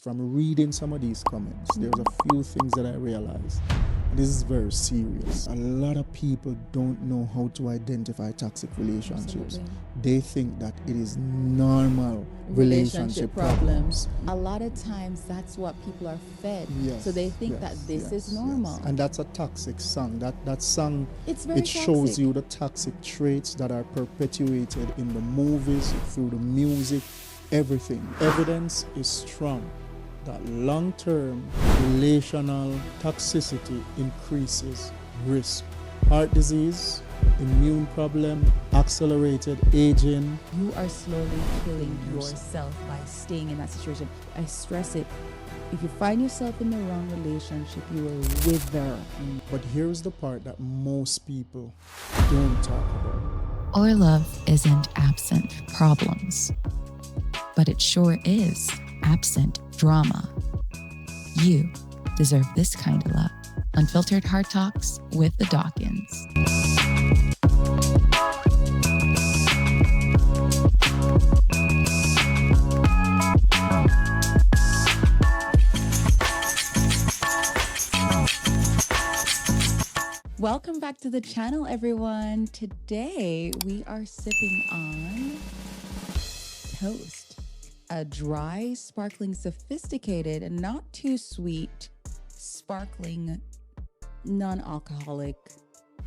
From reading some of these comments, there's a few things that I realized. This is very serious. A lot of people don't know how to identify toxic relationships. Absolutely. They think that it is normal relationship problems. A lot of times that's what people are fed. Yes, So they think yes, that this yes, is normal. yes. And that's a toxic song. That song, It's very it shows toxic. you the toxic traits that are perpetuated in the movies, through the music, everything. Evidence is strong that long-term relational toxicity increases risk. Heart disease, immune problem, accelerated aging. You are slowly killing yourself by staying in that situation. I stress it. If you find yourself in the wrong relationship, you will wither. But here's the part that most people don't talk about. Our love isn't absent problems, but it sure is absent drama. You deserve this kind of love. Unfiltered Heart Talks with the Dawkins. Welcome back to the channel, everyone. Today we are sipping on toast, a dry, sparkling, sophisticated, and not too sweet, sparkling, non-alcoholic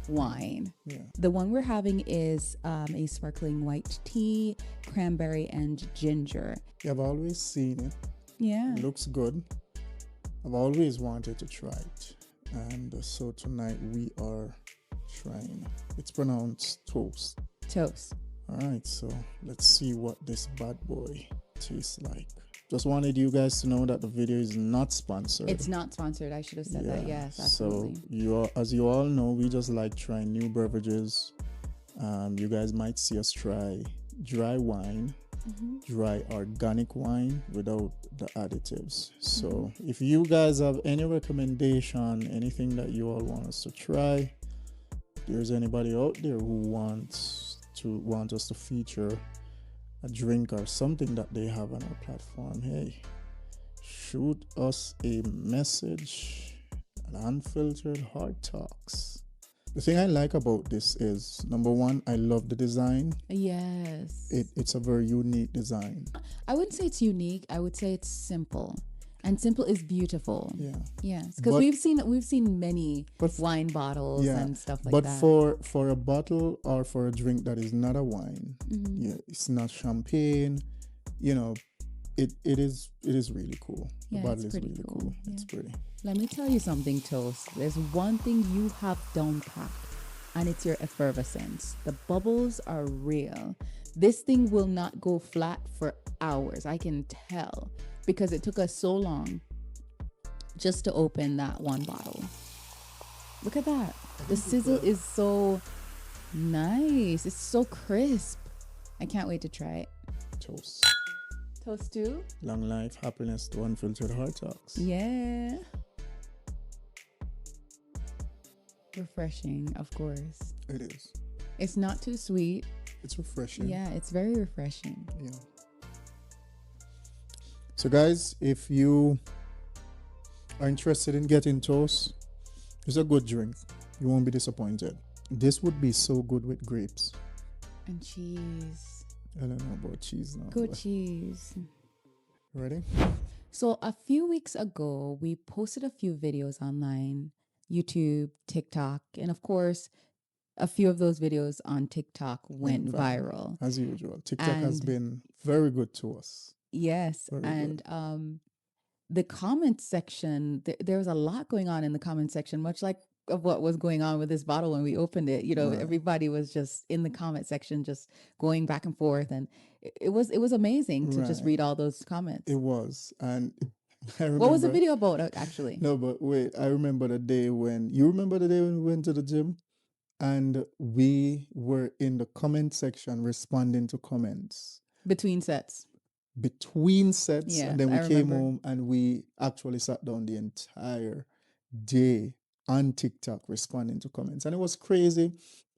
wine. Yeah. The one we're having is a sparkling white tea, cranberry, and ginger. I've always seen it. Yeah. It looks good. I've always wanted to try it. And so tonight we are trying. It's pronounced toast. Toast. All right, so let's see what this bad boy tastes like. Just wanted you guys to know that the video is not sponsored. It's not sponsored. I should have said that. Yes, absolutely. So as you all know, we just like trying new beverages. You guys might see us try dry wine, dry organic wine without the additives. So if you guys have any recommendation, anything that you all want us to try, if there's anybody out there who want us to feature a drink or something that they have on our platform, hey, shoot us a message at Unfiltered Heart Talks. The thing I like about this is, number one, I love the design. Yes. It's a very unique design. I wouldn't say it's unique. I would say it's simple. And simple is beautiful. Yeah. Yes. Because we've seen many wine bottles and stuff like but that. But for a bottle or for a drink that is not a wine, yeah, it's not champagne, it is really cool. The Yeah, bottle it's is pretty really cool. cool. Yeah. It's pretty. Let me tell you something, Toast. There's one thing you have down pat, and it's your effervescence. The bubbles are real. This thing will not go flat for hours. I can tell, because it took us so long just to open that one bottle. Look at that. The sizzle is so nice. It's so crisp. I can't wait to try it. Toast. Toast too? Long life, happiness to Unfiltered Heart Talks. Yeah. Refreshing, of course. It is. It's not too sweet. It's refreshing. Yeah, it's very refreshing. Yeah. So guys, if you are interested in getting toast, it's a good drink. You won't be disappointed. This would be so good with grapes. And cheese. I don't know about cheese now. Good cheese. Ready? So a few weeks ago, we posted a few videos online, YouTube, TikTok, and of course, a few of those videos on TikTok went viral. As usual. TikTok has been very good to us. Yes. Very and the comment section, there was a lot going on in the comment section, much like of what was going on with this bottle when we opened it. Right. Everybody was just in the comment section, just going back and forth. And it was amazing to just read all those comments. It was. And I remember, what was the video about, actually? No, but wait, I remember the day when we went to the gym and we were in the comment section responding to comments. Between sets. Yes, and then we came home and we actually sat down the entire day on TikTok responding to comments. And it was crazy.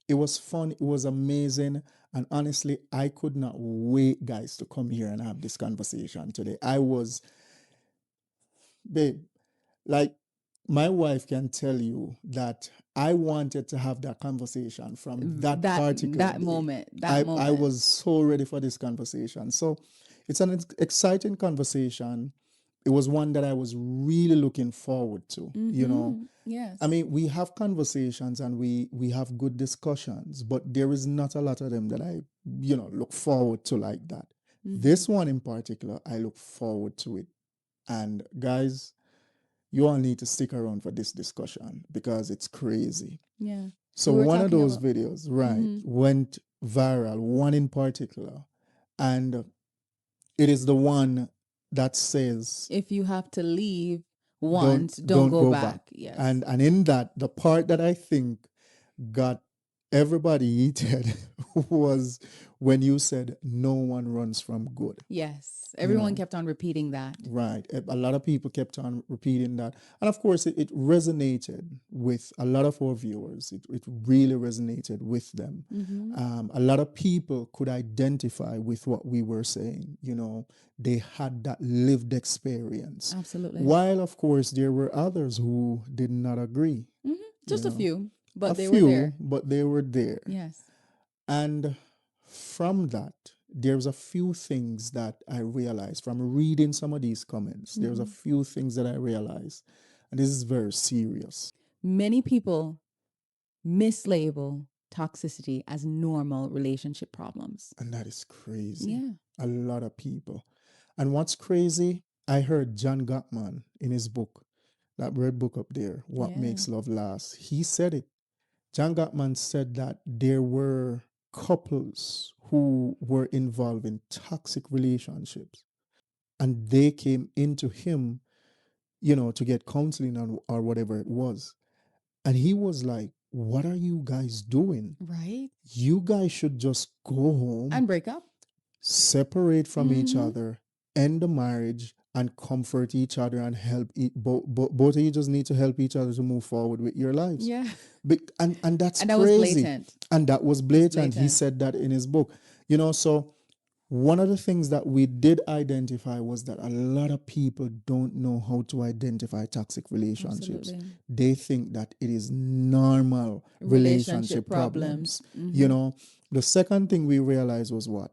It was fun. It was amazing. And honestly, I could not wait, guys, to come here and have this conversation today. I was babe, like my wife can tell you that I wanted to have that conversation from that particular That day. moment, I was so ready for this conversation. So it's an exciting conversation. It was one that I was really looking forward to. Yes. I mean, we have conversations and we have good discussions, but there is not a lot of them that I, look forward to like that. This one in particular, I look forward to it. And guys, you all need to stick around for this discussion because it's crazy. Yeah. So We were one of talking those about videos, right, went viral, one in particular, and it is the one that says if you have to leave once, don't don't go go back. back. Yes. And in that, the part that I think got everybody heated was when you said no one runs from good. Yes. Everyone know. kept on repeating that. Right. A lot of people kept on repeating that. And of course, it resonated with a lot of our viewers. It really resonated with them. A lot of people could identify with what we were saying. They had that lived experience. Absolutely. While, of course, there were others who did not agree. Just a few, but A they few, were there. but they were there. Yes. And from that, there's a few things that I realized from reading some of these comments. There's a few things that I realized, and this is very serious. Many people mislabel toxicity as normal relationship problems. And that is crazy. Yeah. A lot of people. And what's crazy, I heard John Gottman in his book, that red book up there, What Makes Love Last. He said it. John Gottman said that there were couples who were involved in toxic relationships and they came into him, to get counseling or whatever it was. And he was like, what are you guys doing? Right. You guys should just go home and break up. Separate from each other, end the marriage, and comfort each other and help both of you just need to help each other to move forward with your lives. Yeah. And that's And that crazy. was blatant. And that was blatant. He blatant. said that in his book. So one of the things that we did identify was that a lot of people don't know how to identify toxic relationships. Absolutely. They think that it is normal relationship problems. The second thing we realized was what?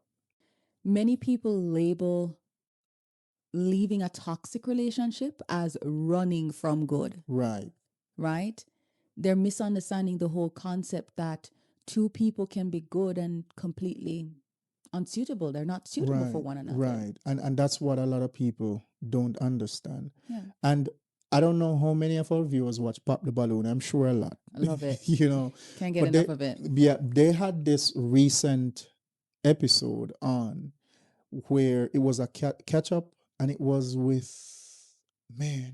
Many people label leaving a toxic relationship as running from good. Right. Right? They're misunderstanding the whole concept that two people can be good and completely unsuitable. They're not suitable for one another. Right. And that's what a lot of people don't understand. Yeah. And I don't know how many of our viewers watch Pop the Balloon. I'm sure a lot. I love it. Can't get But enough of it. Yeah, they had this recent episode on where it was a catch up, and it was with it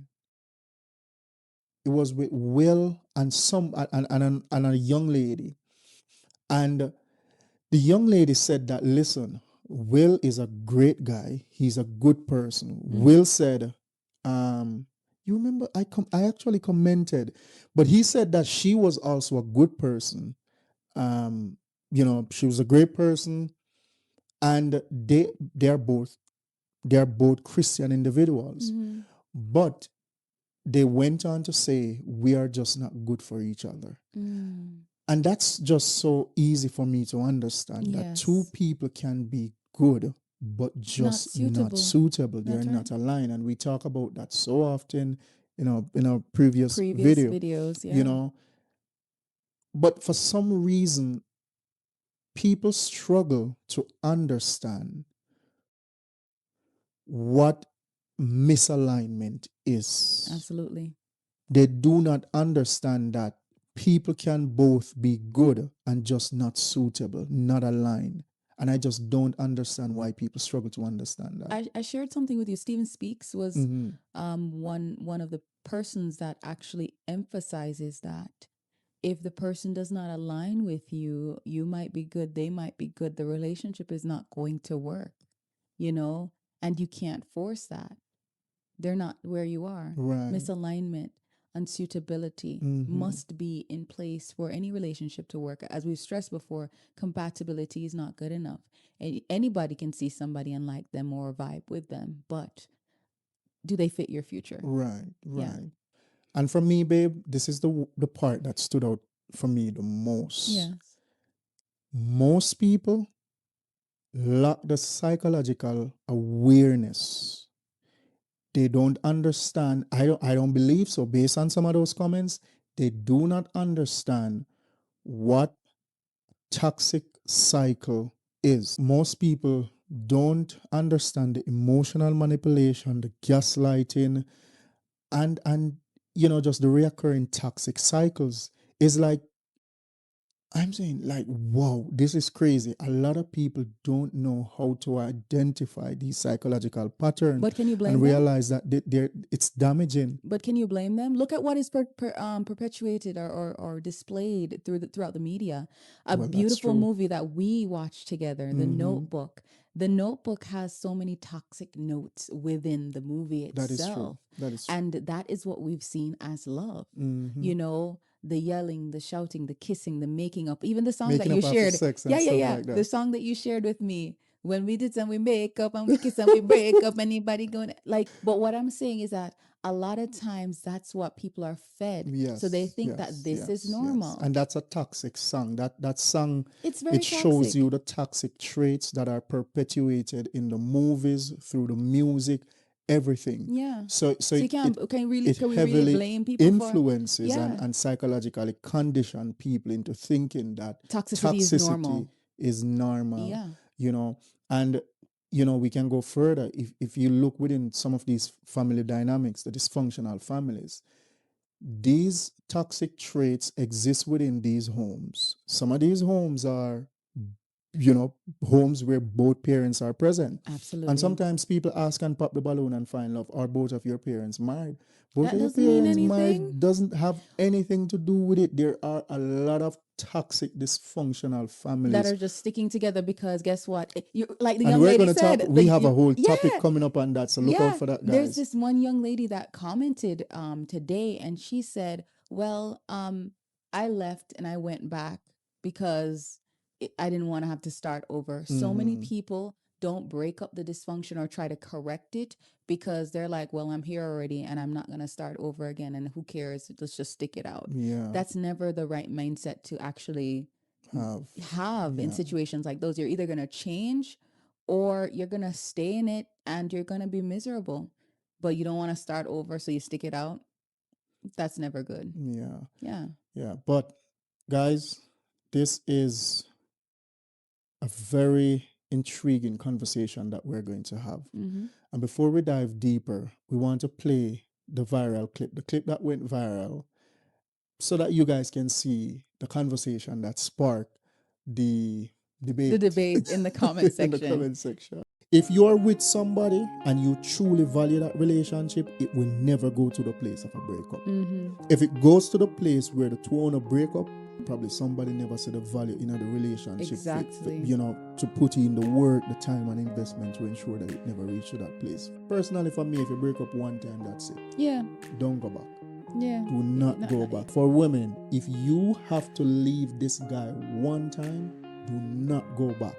was with Will and and a young lady. And the young lady said that, listen, Will is a great guy. He's a good person. Will said, you remember I actually commented, but he said that she was also a good person. She was a great person, and they're both Christian individuals. But they went on to say, we are just not good for each other. And that's just so easy for me to understand that two people can be good, but just not suitable. They're not aligned. And we talk about that so often in our previous videos, But for some reason, people struggle to understand what misalignment is. Absolutely. They do not understand that people can both be good and just not suitable, not aligned. And I just don't understand why people struggle to understand that. I shared something with you. Stephen Speaks was one of the persons that actually emphasizes that if the person does not align with you, you might be good, they might be good. The relationship is not going to work, and you can't force that. They're not where you are. Right. Misalignment, unsuitability must be in place for any relationship to work. As we've stressed before, compatibility is not good enough. Anybody can see somebody and like them or vibe with them, but do they fit your future? Right. Yeah. And for me, babe, this is the part that stood out for me the most. Yes. Most people lack the psychological awareness. They don't understand. I don't believe so. Based on some of those comments, they do not understand what toxic cycle is. Most people don't understand the emotional manipulation, the gaslighting, and just the reoccurring toxic cycles. Is like, I'm saying, like, wow, this is crazy. A lot of people don't know how to identify these psychological patterns. But can you blame and them? realize that it's damaging. But can you blame them? Look at what is perpetuated or displayed throughout the media. A Well, that's beautiful true. movie that we watched together, The Notebook. The Notebook has so many toxic notes within the movie itself. That is true. That is true. And that is what we've seen as love. Mhm. You know, the yelling, the shouting, the kissing, the making up, even the song Making that you up after shared. sex and yeah, stuff yeah. like that. The song that you shared with me. When we did some, we make up and we kiss and we break up. Anybody going like? But what I'm saying is that a lot of times that's what people are fed. Yes. So they think yes, that this yes, is normal. yes. And that's a toxic song. That song, It's very it shows toxic. you the toxic traits that are perpetuated in the movies, through the music, everything. Yeah. So you can we really heavily blame people influences for and psychologically condition people into thinking that toxicity is normal. is normal. Yeah. And we can go further. If you look within some of these family dynamics, the dysfunctional families, these toxic traits exist within these homes. Some of these homes are, homes where both parents are present. Absolutely. And sometimes people ask and pop the balloon and find love. Are both of your parents married? Both That of your doesn't mean parents anything. married doesn't have anything to do with it. There are a lot of toxic, dysfunctional families that are just sticking together because guess what? Like the and young we're lady going to said. talk. We have a whole topic Yeah. coming up on that, so look out for that, guys. There's this one young lady that commented today, and she said, "Well, I left and I went back because I didn't want to have to start over." So many people don't break up the dysfunction or try to correct it because they're like, well, I'm here already and I'm not going to start over again. And who cares? Let's just stick it out. Yeah. That's never the right mindset to actually have in situations like those. You're either going to change or you're going to stay in it and you're going to be miserable, but you don't want to start over. So you stick it out. That's never good. Yeah. Yeah. Yeah. But guys, this is a very intriguing conversation that we're going to have. And before we dive deeper, we want to play the viral clip, the clip that went viral, so that you guys can see the conversation that sparked the debate. The debate in the comment section. In the comment section. If you are with somebody and you truly value that relationship, it will never go to the place of a breakup. If it goes to the place where the two owner break up, probably somebody never saw the value in the relationship. Exactly. To put in the work, the time and investment to ensure that it never reaches to that place. Personally, for me, if you break up one time, that's it. Yeah. Don't go back. Yeah. Do not go back. For women, if you have to leave this guy one time, do not go back.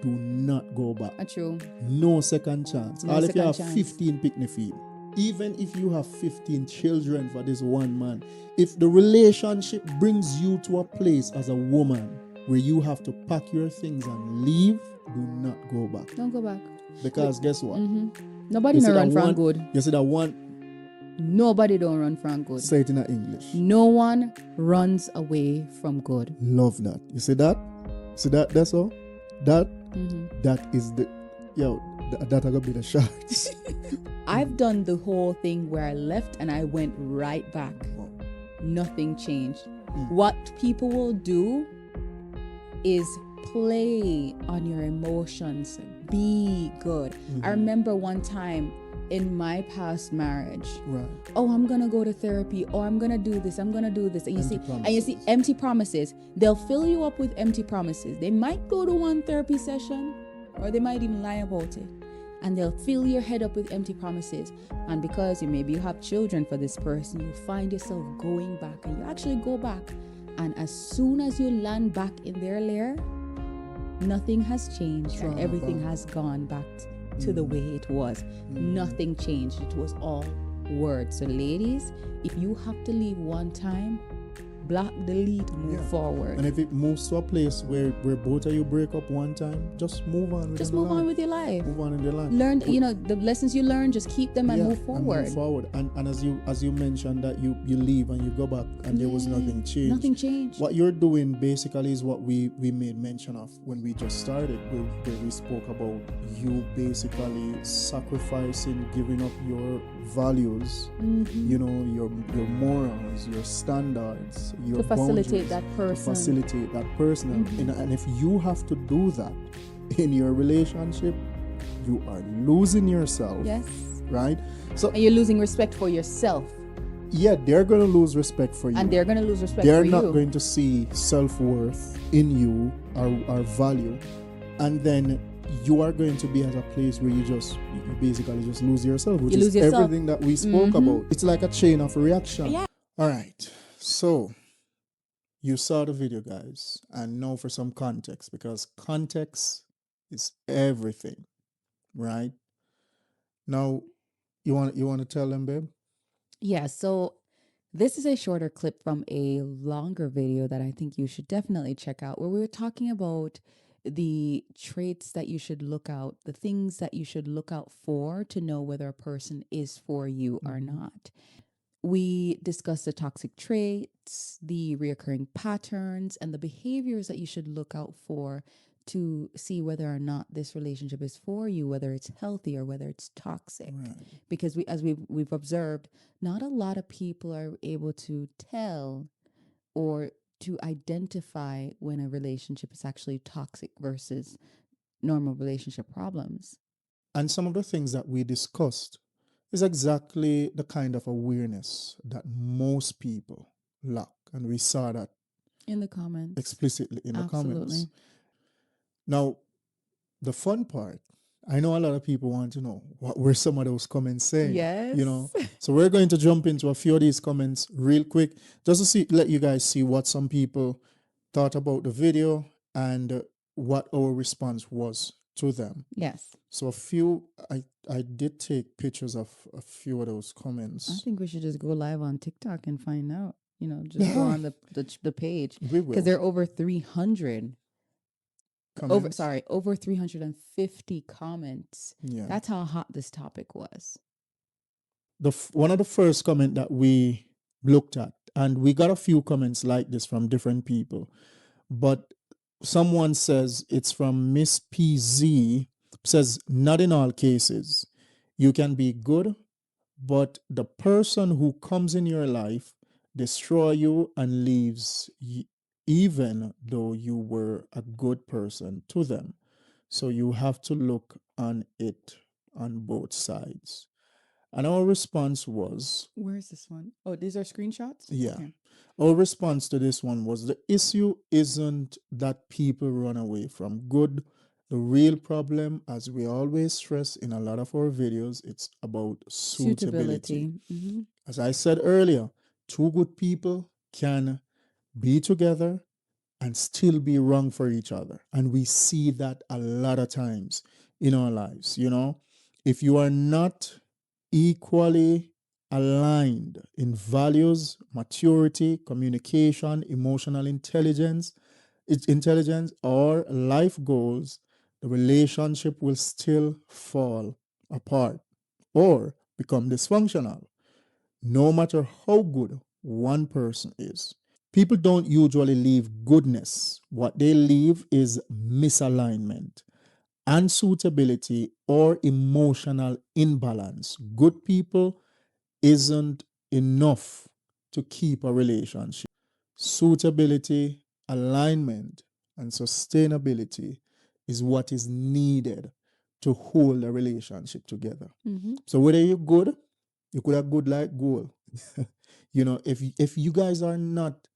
Do not go back. True. No second chance. No All if you second have chance. 15 picnic feet. Even if you have 15 children for this one man, if the relationship brings you to a place as a woman where you have to pack your things and leave, do not go back. Don't go back. Because guess what? Nobody no run from good. You see that one? Nobody don't run from good. Say it in English. No one runs away from good. Love that. You see that? See that? That's all? That is the... Yo, that I got be the shots. I've done the whole thing where I left and I went right back. Wow. Nothing changed. What people will do is play on your emotions. Be good. I remember one time in my past marriage, Right. oh, I'm gonna go to therapy, or I'm gonna do this, I'm gonna do this, and you Empty see empty promises. They'll fill you up with empty promises. They might go to one therapy session, or they might even lie about it, and they'll fill your head up with empty promises. And because maybe you have children for this person, you find yourself going back, and you actually go back, and as soon as you land back in their lair, nothing has changed and everything has gone to the way it was. Nothing changed. It was all words. So ladies, if you have to leave one time, block, delete, move forward. And if it moves to a place where both of you break up one time, just move on. Just move on with your life. Move on in your life. Learn, the lessons you learn, just keep them and move forward. And move forward. And as you mentioned that you leave and you go back and there was nothing changed. Nothing changed. What you're doing basically is what we made mention of when we just started, where we spoke about you basically sacrificing, giving up your values, your morals, your standards, your to facilitate boundaries, that person. To facilitate that person. And if you have to do that in your relationship, you are losing yourself. Yes. Right? So and you're losing respect for yourself. Yeah, they're going to lose respect for you. And they're going to lose respect they're for you. They're not going to see self-worth in you or value. And then you are going to be at a place where you basically just lose yourself, which is everything that we spoke about. It's like a chain of reaction. Yeah. All right. So you saw the video, guys, and now for some context, because context is everything, right? Now, you want to tell them, babe? Yeah, so this is a shorter clip from a longer video that I think you should definitely check out, where we were talking about the traits that you should look out, the things that you should look out for to know whether a person is for you or not. We discussed the toxic traits, the reoccurring patterns, and the behaviors that you should look out for to see whether or not this relationship is for you, whether it's healthy or whether it's toxic. Right. Because we've observed, not a lot of people are able to tell or to identify when a relationship is actually toxic versus normal relationship problems. And some of the things that we discussed is exactly the kind of awareness that most people lack. And we saw that in the comments. Explicitly in the comments. Now, the fun part, I know a lot of people want to know what were some of those comments saying. Yes. So we're going to jump into a few of these comments real quick, just to let you guys see what some people thought about the video and what our response was to them. Yes. So I did take pictures of a few of those comments. I think we should just go live on TikTok and find out. Just go on the page. We will. Because there are over 300 comments. Over 350 comments. Yeah. That's how hot this topic was. One of the first comment that we looked at, and we got a few comments like this from different people, but someone says, it's from Miss PZ, says, not in all cases. You can be good, but the person who comes in your life destroy you and leaves even though you were a good person to them. So you have to look on it on both sides. And our response was... Where's this one? Oh, these are screenshots? Yeah. Okay. Our response to this one was, the issue isn't that people run away from good. The real problem, as we always stress in a lot of our videos, it's about suitability. Mm-hmm. As I said earlier, two good people can be together and still be wrong for each other. And we see that a lot of times in our lives. If you are not equally aligned in values, maturity, communication, emotional intelligence, or life goals, the relationship will still fall apart or become dysfunctional, no matter how good one person is. People don't usually leave goodness. What they leave is misalignment, unsuitability, or emotional imbalance. Good people isn't enough to keep a relationship. Suitability, alignment, and sustainability is what is needed to hold a relationship together. Mm-hmm. So whether you're good, you could have good like goal. If you guys are not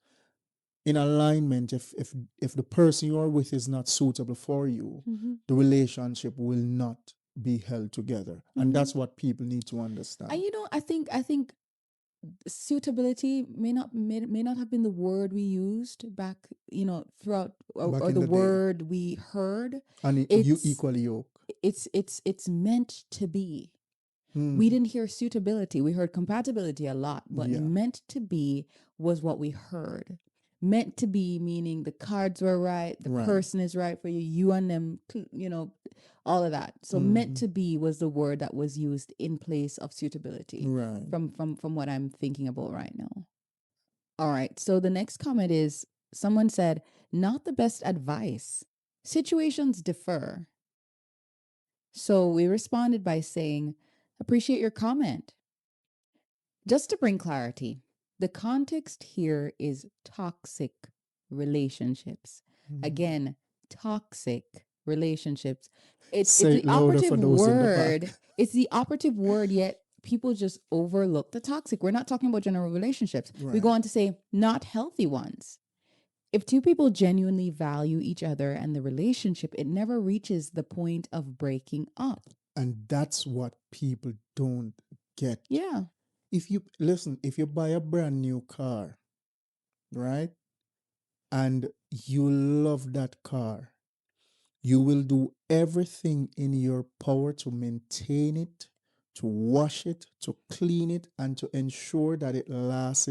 in alignment, if the person you are with is not suitable for you, the relationship will not be held together. And that's what people need to understand. And I think suitability may not have been the word we used back, throughout, or the word we heard. And you equally yoke. it's meant to be. Hmm. We didn't hear suitability. We heard compatibility a lot, but Yeah. meant to be was what we heard. Meant to be meaning the cards were right, the Right. person is right for you, you and them, all of that. So meant Mhm. to be was the word that was used in place of suitability Right. from what I'm thinking about right now. All right. So the next comment is someone said, not the best advice. Situations differ. So we responded by saying, appreciate your comment. Just to bring clarity, the context here is toxic relationships. Mhm. Again, toxic relationships. It's Say the it louder for operative those in the back. word. It's the operative word, yet people just overlook the toxic. We're not talking about general relationships. We Right. go on to say not healthy ones. If two people genuinely value each other and the relationship, it never reaches the point of breaking up. And that's what people don't get. Yeah. If you listen, if you buy a brand new car, right? And you love that car, you will do everything in your power to maintain it, to wash it, to clean it, and to ensure that it lasts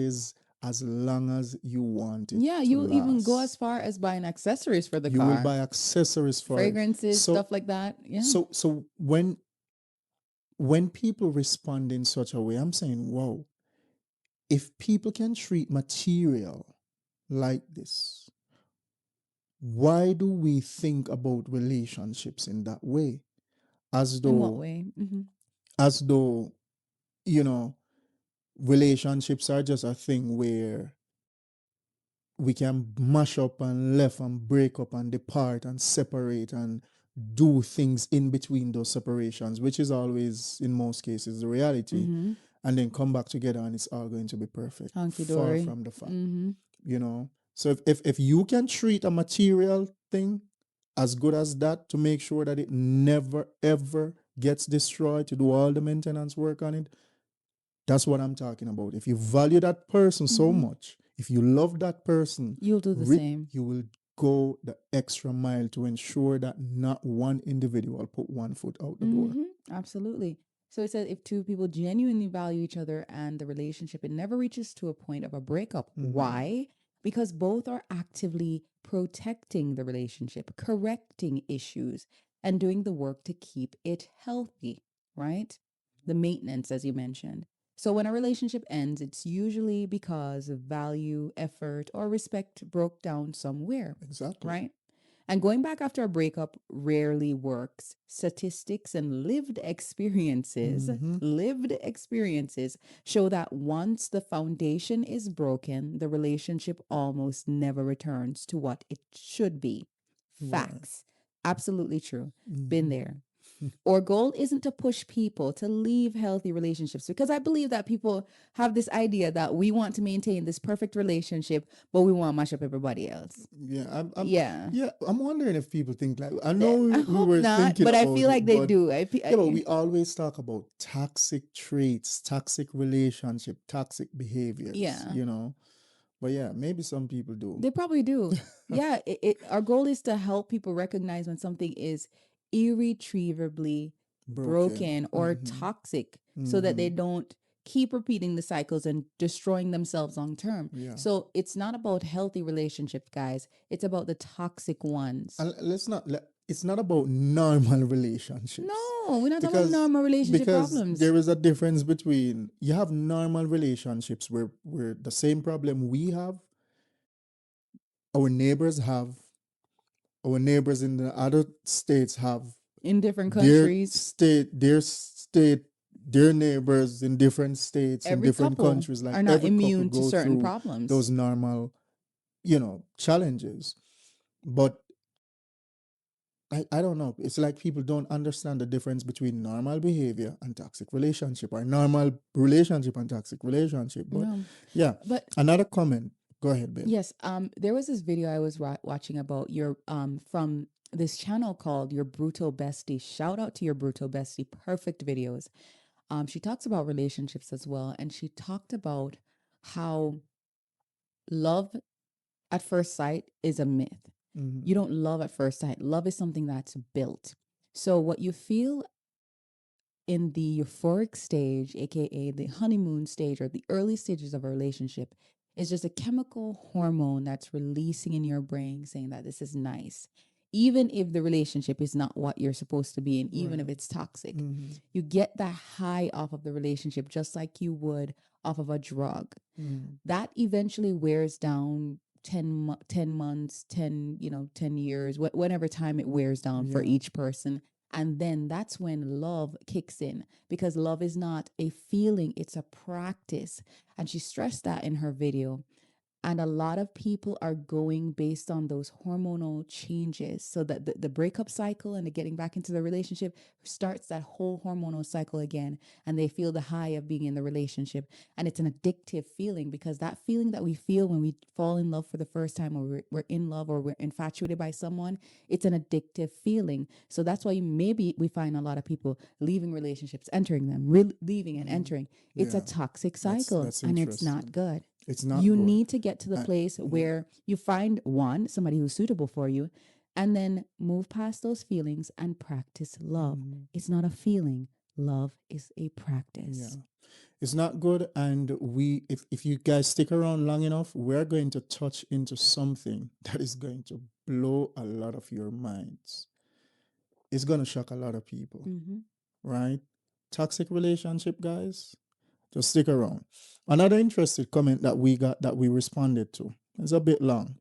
as long as you want it Yeah, to you'll even go as last. far as buying accessories for the You will car, buy accessories for it. fragrances, So stuff like that. Yeah. so when people respond in such a way, I'm saying, wow, if people can treat material like this, why do we think about relationships in that way? As In what though, way? Hmm. as though, you know, relationships are just a thing where we can mash up and left and break up and depart and separate and do things in between those separations, which is always, in most cases, the reality, Hmm. and then come back together and it's all going to be perfect. Hunky Far dory. from the fact, Hmm. you know. So if you can treat a material thing as good as that to make sure that it never ever gets destroyed, to do all the maintenance work on it, that's what I'm talking about. If you value that person so Hmm. much, if you love that person, You'll do the same. you will go the extra mile to ensure that not one individual put one foot out the door. Hmm. Absolutely. So it says if two people genuinely value each other and the relationship, it never reaches to a point of a breakup. Mhm. Why? Because both are actively protecting the relationship, correcting issues, and doing the work to keep it healthy, right? The maintenance, as you mentioned. So when a relationship ends, it's usually because of value, effort, or respect broke down somewhere, Exactly. right? And going back after a breakup rarely works. Statistics and Mm-hmm. lived experiences show that once the foundation is broken, the relationship almost never returns to what it should be. Right. Facts. Absolutely true. Been Mm-hmm. there. Our goal isn't to push people to leave healthy relationships because I believe that people have this idea that we want to maintain this perfect relationship, but we want to mash up everybody else. Yeah, Yeah. yeah, I'm wondering if people think like, I know I we hope were not, thinking but I about feel it, like they but do. yeah, but we always talk about toxic traits, toxic relationship, toxic behaviors, yeah, you know. But yeah, maybe some people do. they probably do. Yeah, our goal is to help people recognize when something is irretrievably Broken. broken or Mm-hmm. toxic so that Mm-hmm. they don't keep repeating the cycles and destroying themselves long term. Yeah. So it's not about healthy relationships, guys. It's about the toxic ones. And it's not about normal relationships. No, we're not talking about Because normal relationship there problems. is a difference between, you have normal relationships where the same problem we have, our neighbors have, our neighbors in the other states have, In different their countries, state, their neighbors in different states, in every different couple countries, like are not every couple immune to go certain through problems. those normal, challenges. But I don't know. It's like people don't understand the difference between normal behavior and toxic relationship, or normal relationship and toxic relationship. But No, yeah, but another comment. Go ahead, babe. yes, there was this video I was watching about your from this channel called Your Brutal Bestie. Shout out to Your Brutal Bestie. Perfect videos. She talks about relationships as well, and she talked about how love at first sight is a myth. Mm-hmm. You don't love at first sight. Love is something that's built. So what you feel in the euphoric stage, aka the honeymoon stage or the early stages of a relationship, is just a chemical hormone that's releasing in your brain saying that this is nice. Even if the relationship is not what you're supposed to be, and even if it's toxic, you get that high off of the relationship just like you would off of a drug. That eventually wears down 10 months, 10, 10 years, whatever time it wears down for each person. And then that's when love kicks in, because love is not a feeling, it's a practice. And she stressed that in her video. And a lot of people are going based on those hormonal changes. So that the breakup cycle and the getting back into the relationship starts that whole hormonal cycle again. And they feel the high of being in the relationship. And it's an addictive feeling, because that feeling that we feel when we fall in love for the first time, or we're in love, or we're infatuated by someone, it's an addictive feeling. So that's why maybe we find a lot of people leaving relationships, entering them, leaving and entering. It's a toxic cycle, that's and it's not interesting. good. It's not You good. need to get to the place where you find somebody who's suitable for you, and then move past those feelings and practice love. It's not a feeling. Love is a practice. It's not good. And if you guys stick around long enough, we're going to touch into something that is going to blow a lot of your minds. It's going to shock a lot of people, right? Toxic relationship, guys. Just stick around. Another interesting comment that we got, that we responded to, it's a bit long.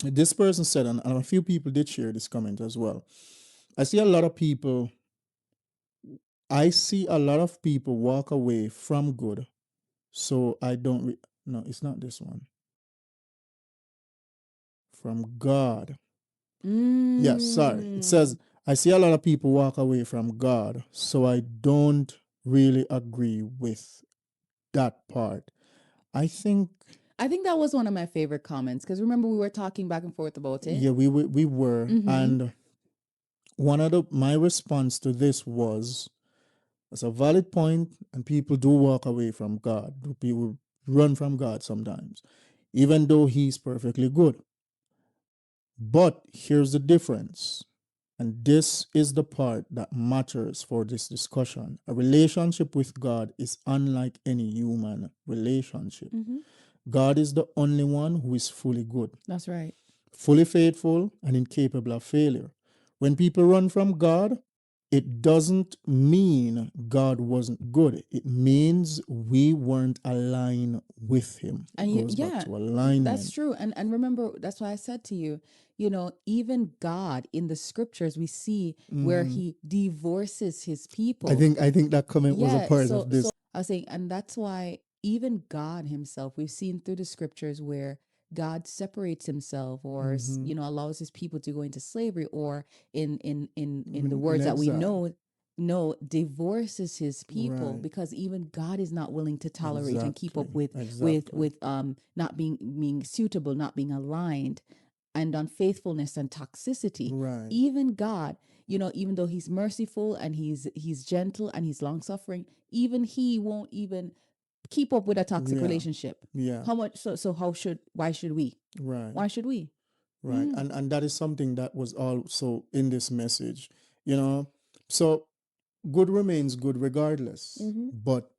This person said, and a few people did share this comment as well. I see a lot of people walk away from good. So I don't, no, it's not this one. From God. Yes, sorry. It says, I see a lot of people walk away from God. So I don't really agree with that part. I think that was one of my favorite comments, because remember we were talking back and forth about it. Yeah, we were, and my response to this was, it's a valid point, and people do walk away from God. People run from God sometimes, even though He's perfectly good. But here's the difference, and this is the part that matters for this discussion. A relationship with God is unlike any human relationship. God is the only one who is fully good. That's right. Fully faithful and incapable of failure. When people run from God, it doesn't mean God wasn't good. It means we weren't aligned with Him. It goes back to alignment. That's true. And remember, that's why I said to you, even God in the scriptures, we see where He divorces His people. I think that comment was a part of this. So I was saying, and that's why even God Himself, we've seen through the scriptures where God separates Himself, or allows His people to go into slavery, or in the words that we know, divorces His people, because even God is not willing to tolerate and keep up with not being suitable, not being aligned, and unfaithfulness and toxicity. Even God, even though He's merciful and He's gentle and He's long suffering, even He won't even keep up with a toxic relationship. How much why should we? Why should we? And that is something that was also in this message, so good remains good regardless, but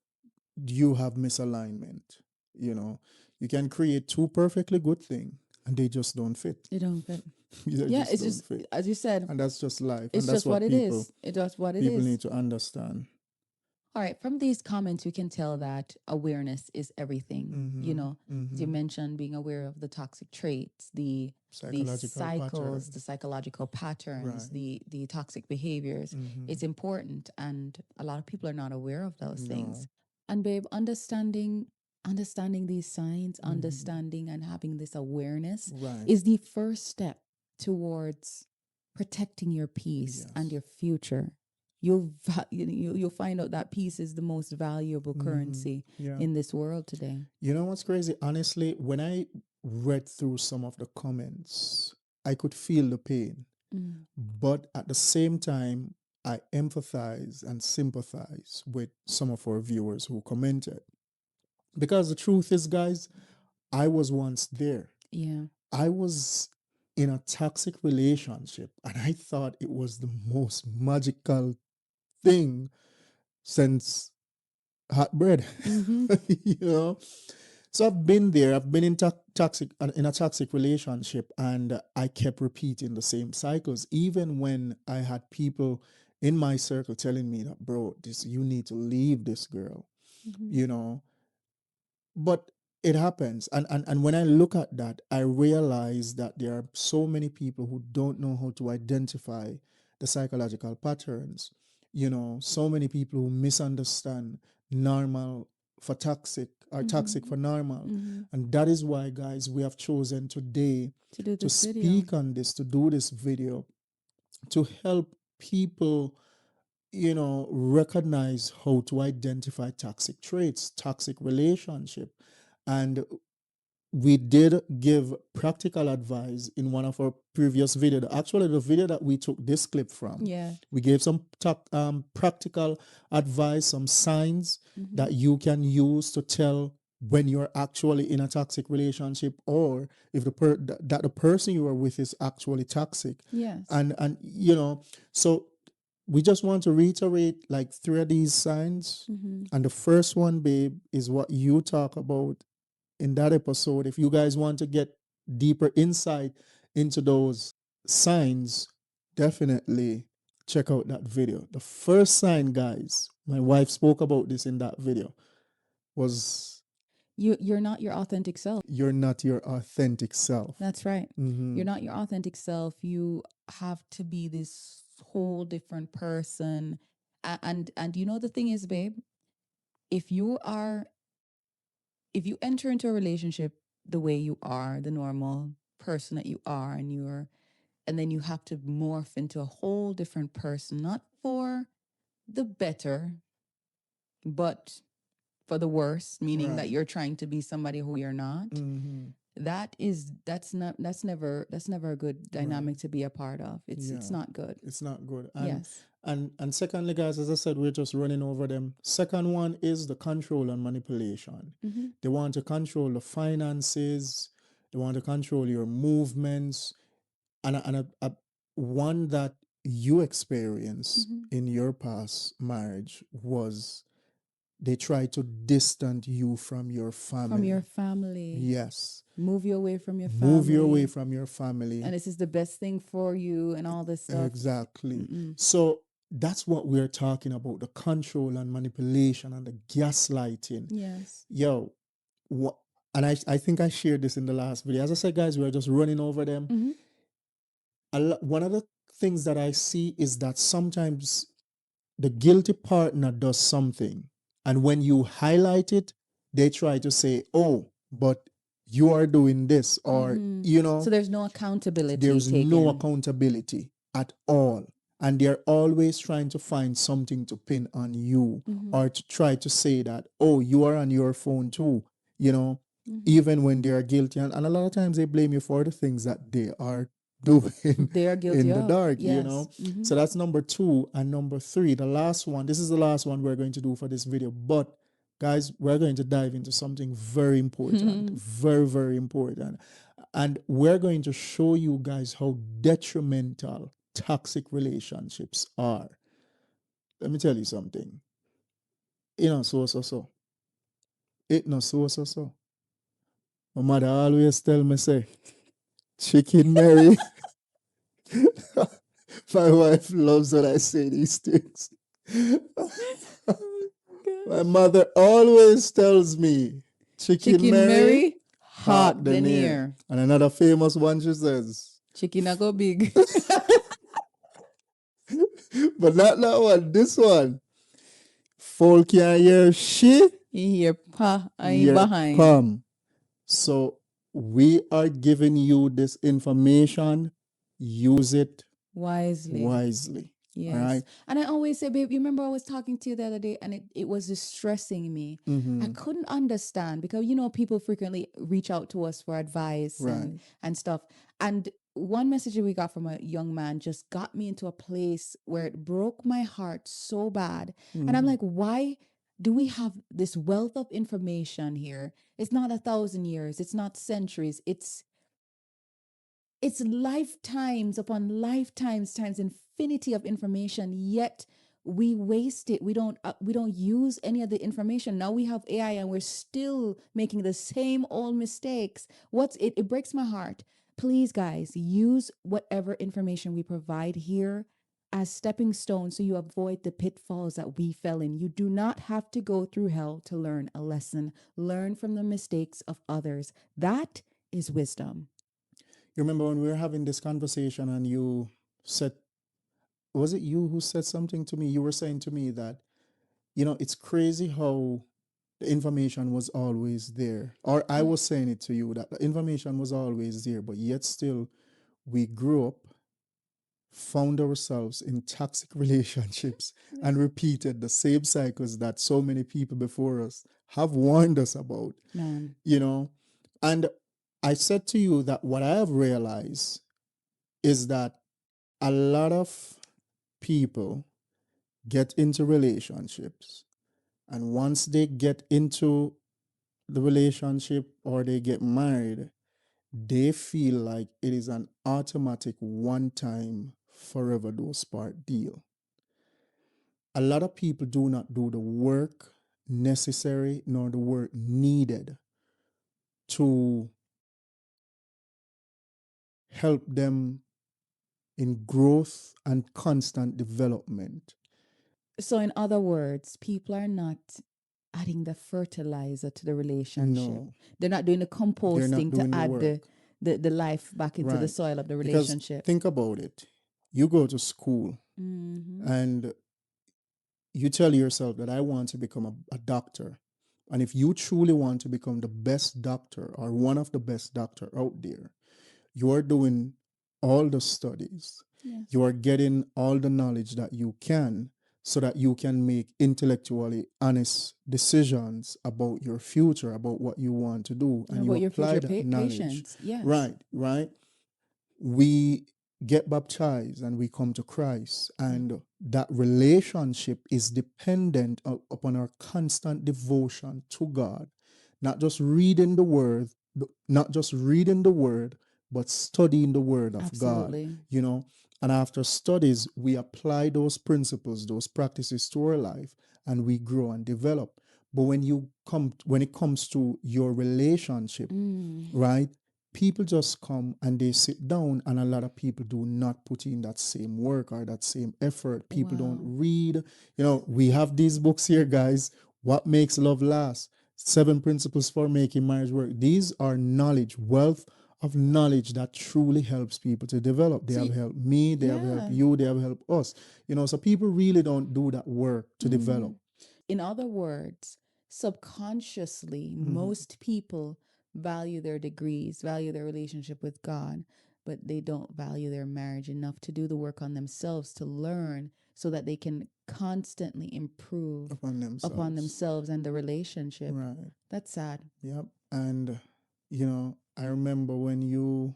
you have misalignment. You can create two perfectly good things and they just don't fit. They don't fit. It's just fit. As you said, and that's just life. It's and that's just what it is. It's just what it is. People need to understand. All right, from these comments, we can tell that awareness is everything. As you mentioned, being aware of the toxic traits, the cycles, the psychological patterns, the toxic behaviors. It's important, and a lot of people are not aware of those things. And babe, understanding these signs, understanding and having this awareness is the first step towards protecting your peace and your future. You'll find out that peace is the most valuable currency in this world today. You know what's crazy? Honestly, when I read through some of the comments, I could feel the pain. But at the same time, I empathize and sympathize with some of our viewers who commented. Because the truth is, guys, I was once there. Yeah. I was in a toxic relationship, and I thought it was the most magical thing since hot bread. Mm-hmm. You know, so I've been there. I've been in toxic in a toxic relationship, and I kept repeating the same cycles, even when I had people in my circle telling me that, bro, this you need to leave this girl. Mm-hmm. You know, but it happens, and when I look at that, I realize that there are so many people who don't know how to identify the psychological patterns. You know, so many people who misunderstand normal for toxic or toxic Mm-hmm. for normal. Mm-hmm. And that is why, guys, we have chosen today To do to this video. speak on this, to do this video, to help people, you know, recognize how to identify toxic traits, toxic relationship. And we did give practical advice in one of our previous videos. Actually, the video that we took this clip from, Yeah. we gave some practical advice, some signs Mm-hmm. that you can use to tell when you're actually in a toxic relationship, or if that the person you are with is actually toxic. Yes. And you know, so we just want to reiterate like three of these signs. Mm-hmm. And the first one, babe, is what you talk about in that episode. If you guys want to get deeper insight into those signs, definitely check out that video. The first sign, guys, my wife spoke about this in that video, was You're not your authentic self. you're not your authentic self. That's right. Mm-hmm. You're not your authentic self. You have to be this whole different person. And you know the thing is, babe, if you are if you enter into a relationship the way you are, the normal person that you are, and then you have to morph into a whole different person, not for the better, but for the worse, meaning that Right. you're trying to be somebody who you're not. Mm-hmm. That's never a good dynamic to be a part of. It's Yeah. not good. It's not good. And Yes. and secondly, guys, as I said, we're just running over them. Second one is the control and manipulation. Mm-hmm. They want to control the finances. They want to control your movements. And one that you experience Mm-hmm. in your past marriage was they try to distance you from your family. From your family. Yes. Move you away from your family. Move you away from your family. And this is the best thing for you and all this stuff. Exactly. Mm-mm. So that's what we're talking about, the control and manipulation and the gaslighting. Yes. Yo, what? And I think I shared this in the last video. As I said, guys, we're just running over them. Mm-hmm. One of the things that I see is that sometimes the guilty partner does something, and when you highlight it, they try to say, oh, but you are doing this, or you know, So there's no accountability. there's taken. no accountability at all, and they're always trying to find something to pin on you, or to try to say that, oh, you are on your phone too, you know, even when they are guilty, and a lot of times they blame you for the things that they are doing They are guilty in the of. dark, you Yes. know. Mhm. So that's number two. And number three, the last one, this is the last one we're going to do for this video, but guys, we're going to dive into something very important, very, very important. And we're going to show you guys how detrimental toxic relationships are. Let me tell you something. It not so. It not so. My mother always tell me, say, Chicken Mary. My wife loves when I say these things. My mother always tells me, Chicken Mary, hot than ear. And another famous one, she says, Chicken a go big. but not that one, this one. Folk can hear she, You hear pa and hear behind. come. So we are giving you this information. Use it Wisely. wisely. Yes. All right. And I always say, babe, you remember I was talking to you the other day and it was distressing me. I couldn't understand because, you know, people frequently reach out to us for advice and stuff. And one message that we got from a young man just got me into a place where it broke my heart so bad. And I'm like, why do we have this wealth of information here? It's not 1,000 years. It's not centuries. It's It's lifetimes upon lifetimes times infinity of information, yet we waste it. We don't use any of the information. Now we have AI and we're still making the same old mistakes. It breaks my heart. Please guys, use whatever information we provide here as stepping stones so you avoid the pitfalls that we fell in. You do not have to go through hell to learn a lesson. Learn from the mistakes of others. That is wisdom. You remember when we were having this conversation and you said, was it you who said something to me? You were saying to me that, it's crazy how the information was always there. Or I was saying it to you that the information was always there, but yet still we grew up, found ourselves in toxic relationships, and repeated the same cycles that so many people before us have warned us about. Man. And I said to you that what I have realized is that a lot of people get into relationships, and once they get into the relationship or they get married, they feel like it is an automatic one time forever dose part deal. A lot of people do not do the work necessary nor the work needed to help them in growth and constant development. So, in other words, people are not adding the fertilizer to the relationship. No, They're not doing the they're not composting to doing the add work. the life back into the Right. soil of the Because relationship. think about it. You go to school and you tell yourself that I want to become a doctor. And if you truly want to become the best doctor or one of the best doctor out there, you are doing all the studies. Yes. You are getting all the knowledge that you can so that you can make intellectually honest decisions about your future, about what you want to do, and you About your apply future that knowledge. patients. Yes. Right. We get baptized and we come to Christ, and that relationship is dependent upon our constant devotion to God, not just reading the word, but studying the word of God, Absolutely. And after studies, we apply those principles, those practices to our life, and we grow and develop. But when it comes to your relationship, right? People just come and they sit down, and a lot of people do not put in that same work or that same effort. People don't read. We have these books here, guys. What Makes Love Last? 7 Principles for Making Marriage Work. These are knowledge, wealth of knowledge that truly helps people to develop. They have helped me, they have helped you, they have helped us. So people really don't do that work to develop. In other words, subconsciously, most people value their degrees, value their relationship with God, but they don't value their marriage enough to do the work on themselves to learn so that they can constantly improve upon themselves and the relationship. Right. That's sad. Yep. And, I remember when you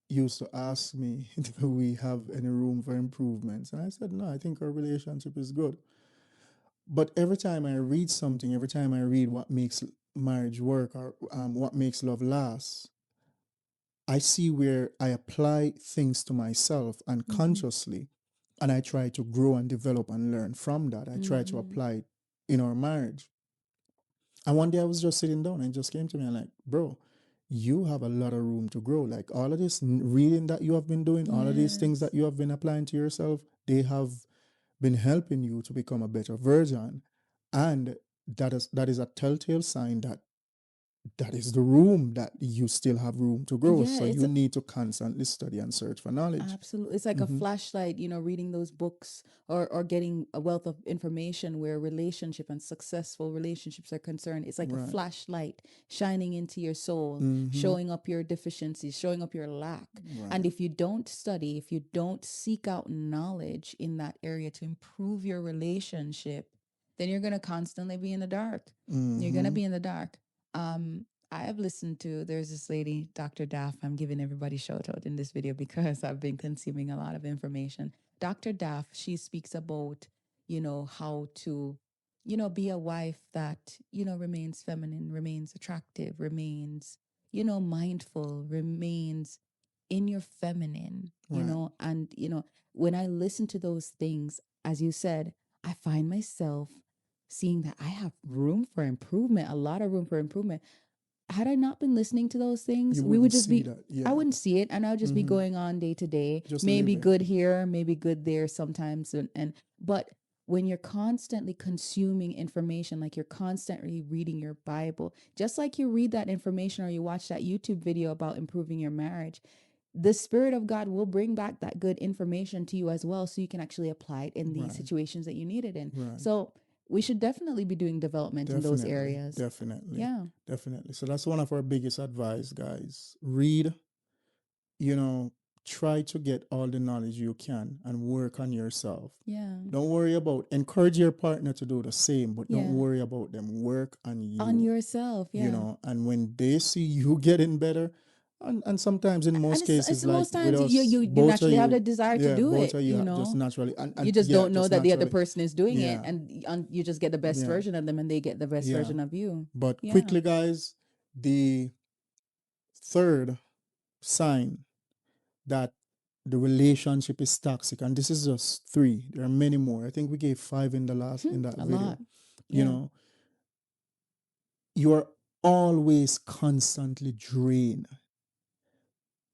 used to ask me, do we have any room for improvements? And I said, no, I think our relationship is good. But every time I read something, every time I read What Makes Marriage Work or What Makes Love Last, I see where I apply things to myself unconsciously, and I try to grow and develop and learn from that. I try to apply it in our marriage. And one day I was just sitting down and it just came to me and like, bro, you have a lot of room to grow. Like all of this reading that you have been doing, all of these things that you have been applying to yourself, they have been helping you to become a better version. And that is a telltale sign that is the room that you still have room to grow. Yeah, So it's you need to constantly study and search for knowledge. absolutely. It's like a flashlight, reading those books or getting a wealth of information where relationship and successful relationships are concerned. It's like a flashlight shining into your soul, showing up your deficiencies, showing up your lack. And if you don't study, if you don't seek out knowledge in that area to improve your relationship, then you're going to constantly be in the dark. You're going to be in the dark. I have listened to, there's this lady, Dr. Daff. I'm giving everybody shout out in this video because I've been consuming a lot of information. Dr. Daff, she speaks about, how to, be a wife that, remains feminine, remains attractive, remains, mindful, remains in your feminine, Right. and, when I listen to those things, as you said, I find myself seeing that I have room for improvement, a lot of room for improvement. Had I not been listening to those things, You we would wouldn't just see be, that. I Yeah. wouldn't see it. And I would just be Mm-hmm. going on day to day, Just maybe living. good here, maybe good there sometimes. But when you're constantly consuming information, like you're constantly reading your Bible, just like you read that information or you watch that YouTube video about improving your marriage, the Spirit of God will bring back that good information to you as well, so you can actually apply it in the Right. situations that you need it in. Right. So we should definitely be doing development in those Definitely. areas. Definitely. Yeah. Definitely. So that's one of our biggest advice, guys. Read, you know, try to get all the knowledge you can and work on yourself. Yeah. Don't worry about, encourage your partner to do the same, but don't Yeah. worry about them. Work on On you, yourself. Yeah. and when they see you getting better, and sometimes in And most it's cases, like most with times you, us, you you both of naturally have the you, desire to yeah, do both it, of you just naturally, you and just yeah, don't know just that the other naturally, person is doing it, yeah, and you just get the best yeah, version of them, and they get the best yeah. version of you. But Yeah. quickly, guys, the third sign that the relationship is toxic, and this is just three, there are many more. I think we gave five in the last in that A video. lot. you Yeah. know you're always constantly drained.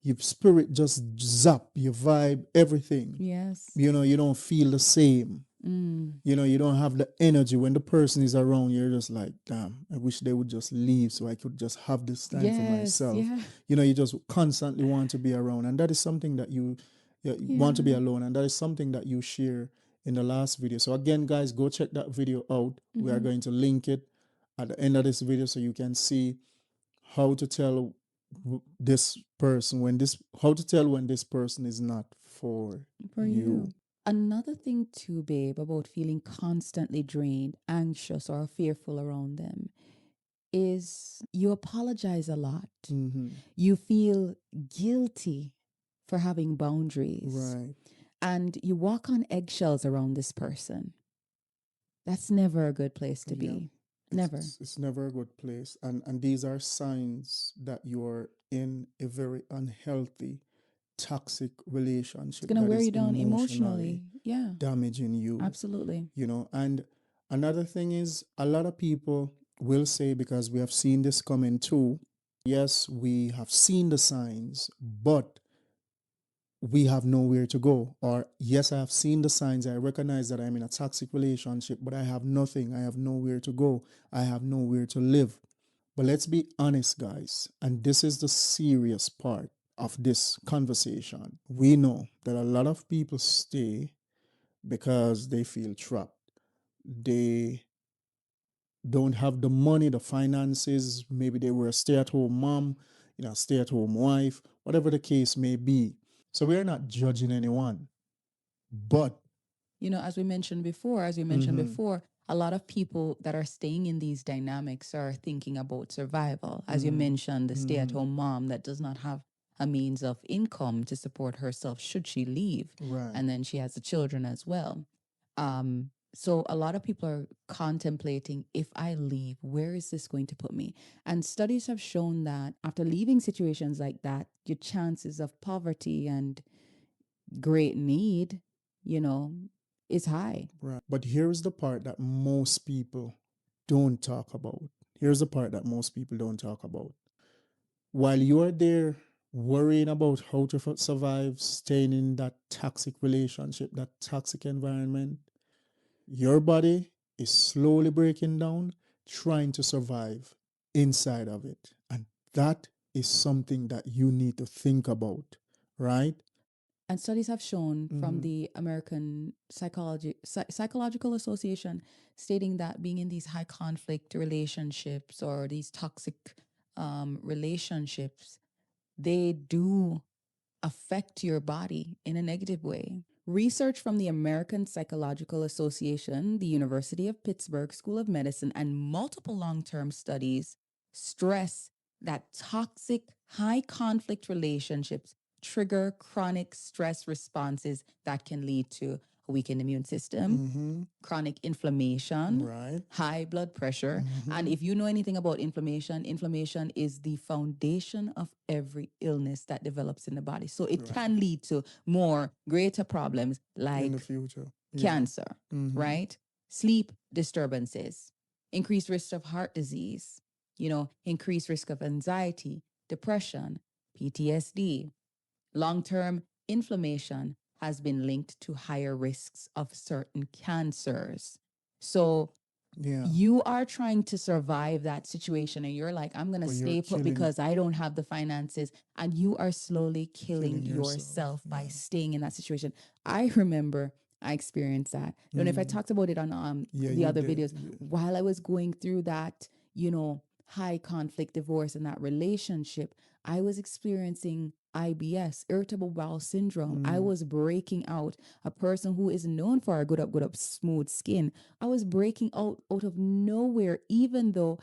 Your spirit just zap, your vibe, everything. Yes. You don't feel the same. Mm. You don't have the energy when the person is around. You're just like, damn, I wish they would just leave so I could just have this time for Yes. myself. Yeah. You just constantly want to be around, and that is something that you want to be Yeah. alone, and that is something that you share in the last video. So again, guys, go check that video out. We are Mm-hmm. going to link it at the end of this video so you can see how to tell this person when this how to tell when this person is not for For you. you. Another thing too, babe, about feeling constantly drained, anxious, or fearful around them is you apologize a lot. Mm-hmm. You feel guilty for having boundaries, Right. and you walk on eggshells around this person. That's never a good place to Yeah. be. Never. It's never a good place, and these are signs that you're in a very unhealthy, toxic It's relationship going to that wear is you down emotionally emotionally. Yeah, damaging you. absolutely. And another thing is, a lot of people will say, because we have seen this coming too, yes, we have seen the signs, but we have nowhere to go. Or, yes, I have seen the signs. I recognize that I'm in a toxic relationship, but I have nothing. I have nowhere to go. I have nowhere to live. But let's be honest, guys. And this is the serious part of this conversation. We know that a lot of people stay because they feel trapped. They don't have the money, the finances. Maybe they were a stay at home mom, stay at home wife, whatever the case may be. So we're not judging anyone. But as we mentioned mm-hmm, before, a lot of people that are staying in these dynamics are thinking about survival. As you mm-hmm, mentioned, the stay at mm-hmm, home mom that does not have a means of income to support herself should she leave. right, And then she has the children as well. So a lot of people are contemplating, if I leave, where is this going to put me? And studies have shown that after leaving situations like that, your chances of poverty and great need, you know, is high. right. But here's the part that most people don't talk about. Here's the part that most people don't talk about. While you are there worrying about how to survive, staying in that toxic relationship, that toxic environment, your body is slowly breaking down, trying to survive inside of it. And that is something that you need to think about, right? And studies have shown from Mm-hmm. the American Psychological Association stating that being in these high conflict relationships or these toxic relationships, they do affect your body in a negative way. Research from the American Psychological Association, the University of Pittsburgh School of Medicine, and multiple long term studies stress that toxic, high conflict relationships trigger chronic stress responses that can lead to a weakened immune system, chronic inflammation, Right. high blood pressure. And if you know anything about inflammation, inflammation is the foundation of every illness that develops in the body. So it can lead to more greater problems In the like future. Yeah. cancer, right? Sleep disturbances, increased risk of heart disease, increased risk of anxiety, depression, PTSD. Long-term inflammation has been linked to higher risks of certain cancers. So Yeah. you are trying to survive that situation and you're like, I'm going to But you're stay put killing- because I don't have the finances. And you are slowly killing Killing yourself, yourself by staying in that situation. I remember I experienced that. I don't know if I talked about it on Yeah, the you other did. videos. While I was going through that, high conflict divorce in that relationship, I was experiencing IBS, irritable bowel syndrome. I was breaking out. A person who is known for a good up, smooth skin. I was breaking out of nowhere, even though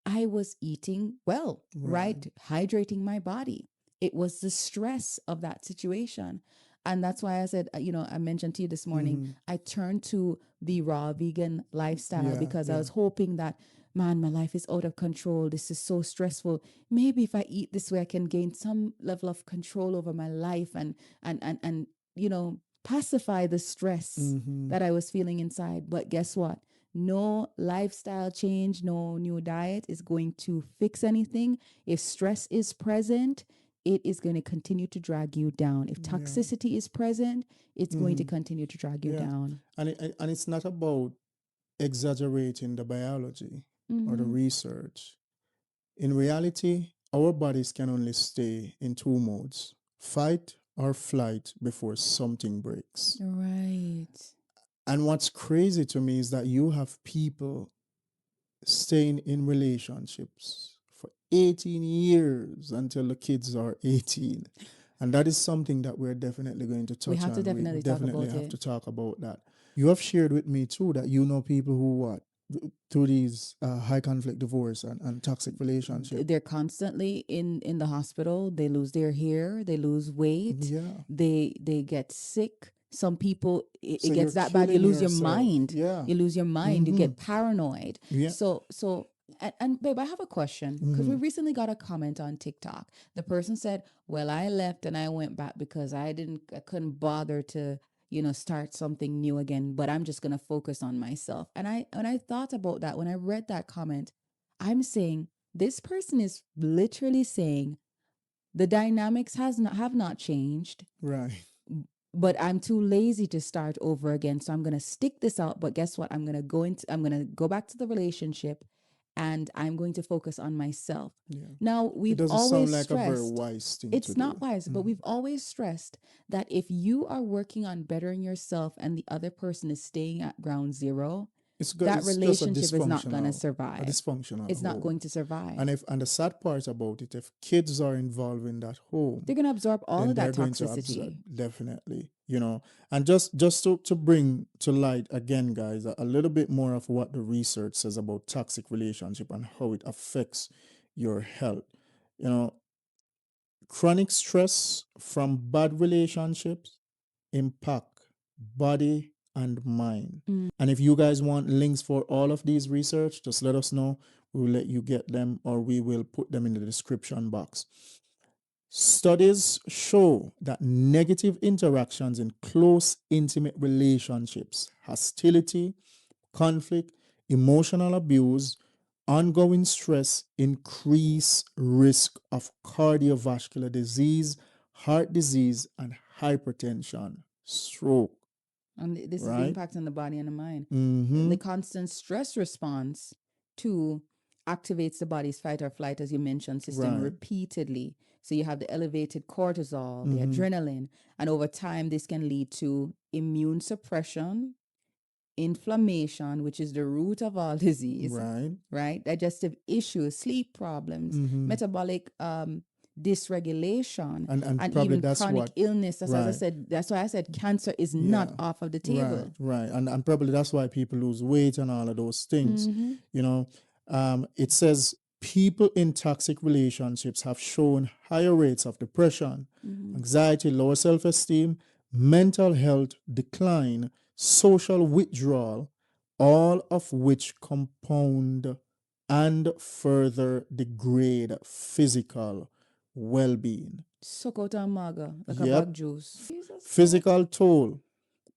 I was eating well, right? Hydrating my body. It was the stress of that situation. And that's why I said, I mentioned to you this morning, I turned to the raw vegan lifestyle because I was hoping that, man, my life is out of control. This is so stressful. Maybe if I eat this way, I can gain some level of control over my life and pacify the stress that I was feeling inside. But guess what? No lifestyle change, no new diet is going to fix anything. If stress is present, it is going to continue to drag you down. If toxicity is present, it's going to continue to drag you down. And it's not about exaggerating the biology or the research. In reality, our bodies can only stay in two modes: fight or flight before something breaks. Right. And what's crazy to me is that you have people staying in relationships for 18 years until the kids are 18. And that is something that we're definitely going to touch on. We have to definitely talk definitely about have it. to talk about that. You have shared with me too that you know people who through these high conflict divorce and toxic relationship. They're constantly in the hospital. They lose their hair. They lose weight. Yeah. They get sick. Some people, it So gets you're that bad. You killing lose your yourself. mind. Yeah. You lose your mind. You get paranoid. Yeah. So and babe, I have a question because we recently got a comment on TikTok. The person said, "Well, I left and I went back because I couldn't bother to, start something new again, but I'm just going to focus on myself." And I thought about that when I read that comment. I'm saying this person is literally saying the dynamics have not changed, Right. but I'm too lazy to start over again. So I'm going to stick this out, but guess what? I'm going to go back to the relationship and I'm going to focus on myself. Yeah. Now, It we've doesn't always sound like stressed, a very wise thing to it's do. not wise, but we've always stressed that if you are working on bettering yourself and the other person is staying at ground zero, that it's just a relationship is not going to A survive. dysfunctional It's not home. going to survive. And the sad part about it, if kids are involved in that home, They're going to absorb all then of that they're going to toxicity. absorb, definitely, And just to bring to light again, guys, a little bit more of what the research says about toxic relationship and how it affects your health. Chronic stress from bad relationships impact body and mind. And if you guys want links for all of these research, just let us know. We will let you get them or we will put them in the description box. Studies show that negative interactions in close, intimate relationships, hostility, conflict, emotional abuse, ongoing stress increase risk of cardiovascular disease, heart disease, and hypertension, stroke. And this is the Right? impact on the body and the mind. Mm-hmm. The constant stress response to activates the body's fight or flight, as you mentioned, system Right. repeatedly. So you have the elevated cortisol, the adrenaline, and over time, this can lead to immune suppression, inflammation, which is the root of all disease, Right. Digestive issues, sleep problems, metabolic dysregulation, And probably even that's chronic what illness. That's as I right. said. That's why I said cancer is not off of the table. Right. And probably that's why people lose weight and all of those things. It says people in toxic relationships have shown higher rates of depression, anxiety, lower self-esteem, mental health decline, social withdrawal, all of which compound and further degrade physical well-being. Suck out and maga like a Yep. bag juice. Jesus Physical toll,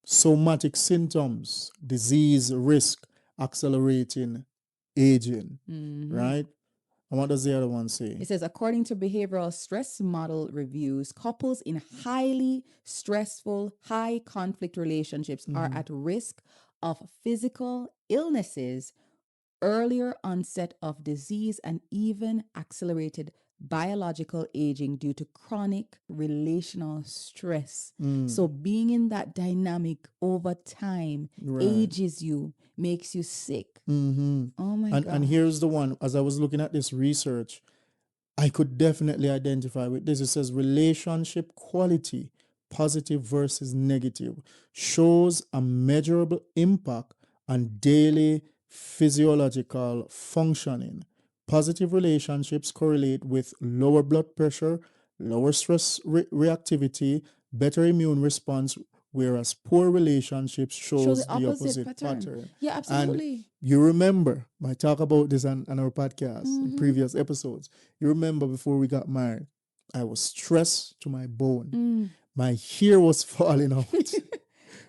somatic symptoms, disease risk, accelerating aging, right? And what does the other one say? It says, according to behavioral stress model reviews, couples in highly stressful, high conflict relationships are at risk of physical illnesses, earlier onset of disease, and even accelerated biological aging due to chronic relational stress. So being in that dynamic over time ages you, makes you sick. Oh my God. And here's the one, as I was looking at this research, I could definitely identify with this. It says relationship quality, positive versus negative, shows a measurable impact on daily physiological functioning. Positive relationships correlate with lower blood pressure, lower stress reactivity, better immune response, whereas poor relationships shows the opposite pattern. Yeah, absolutely. And you remember, I talk about this on our podcast in previous episodes. You remember before we got married, I was stressed to my bone. My hair was falling out.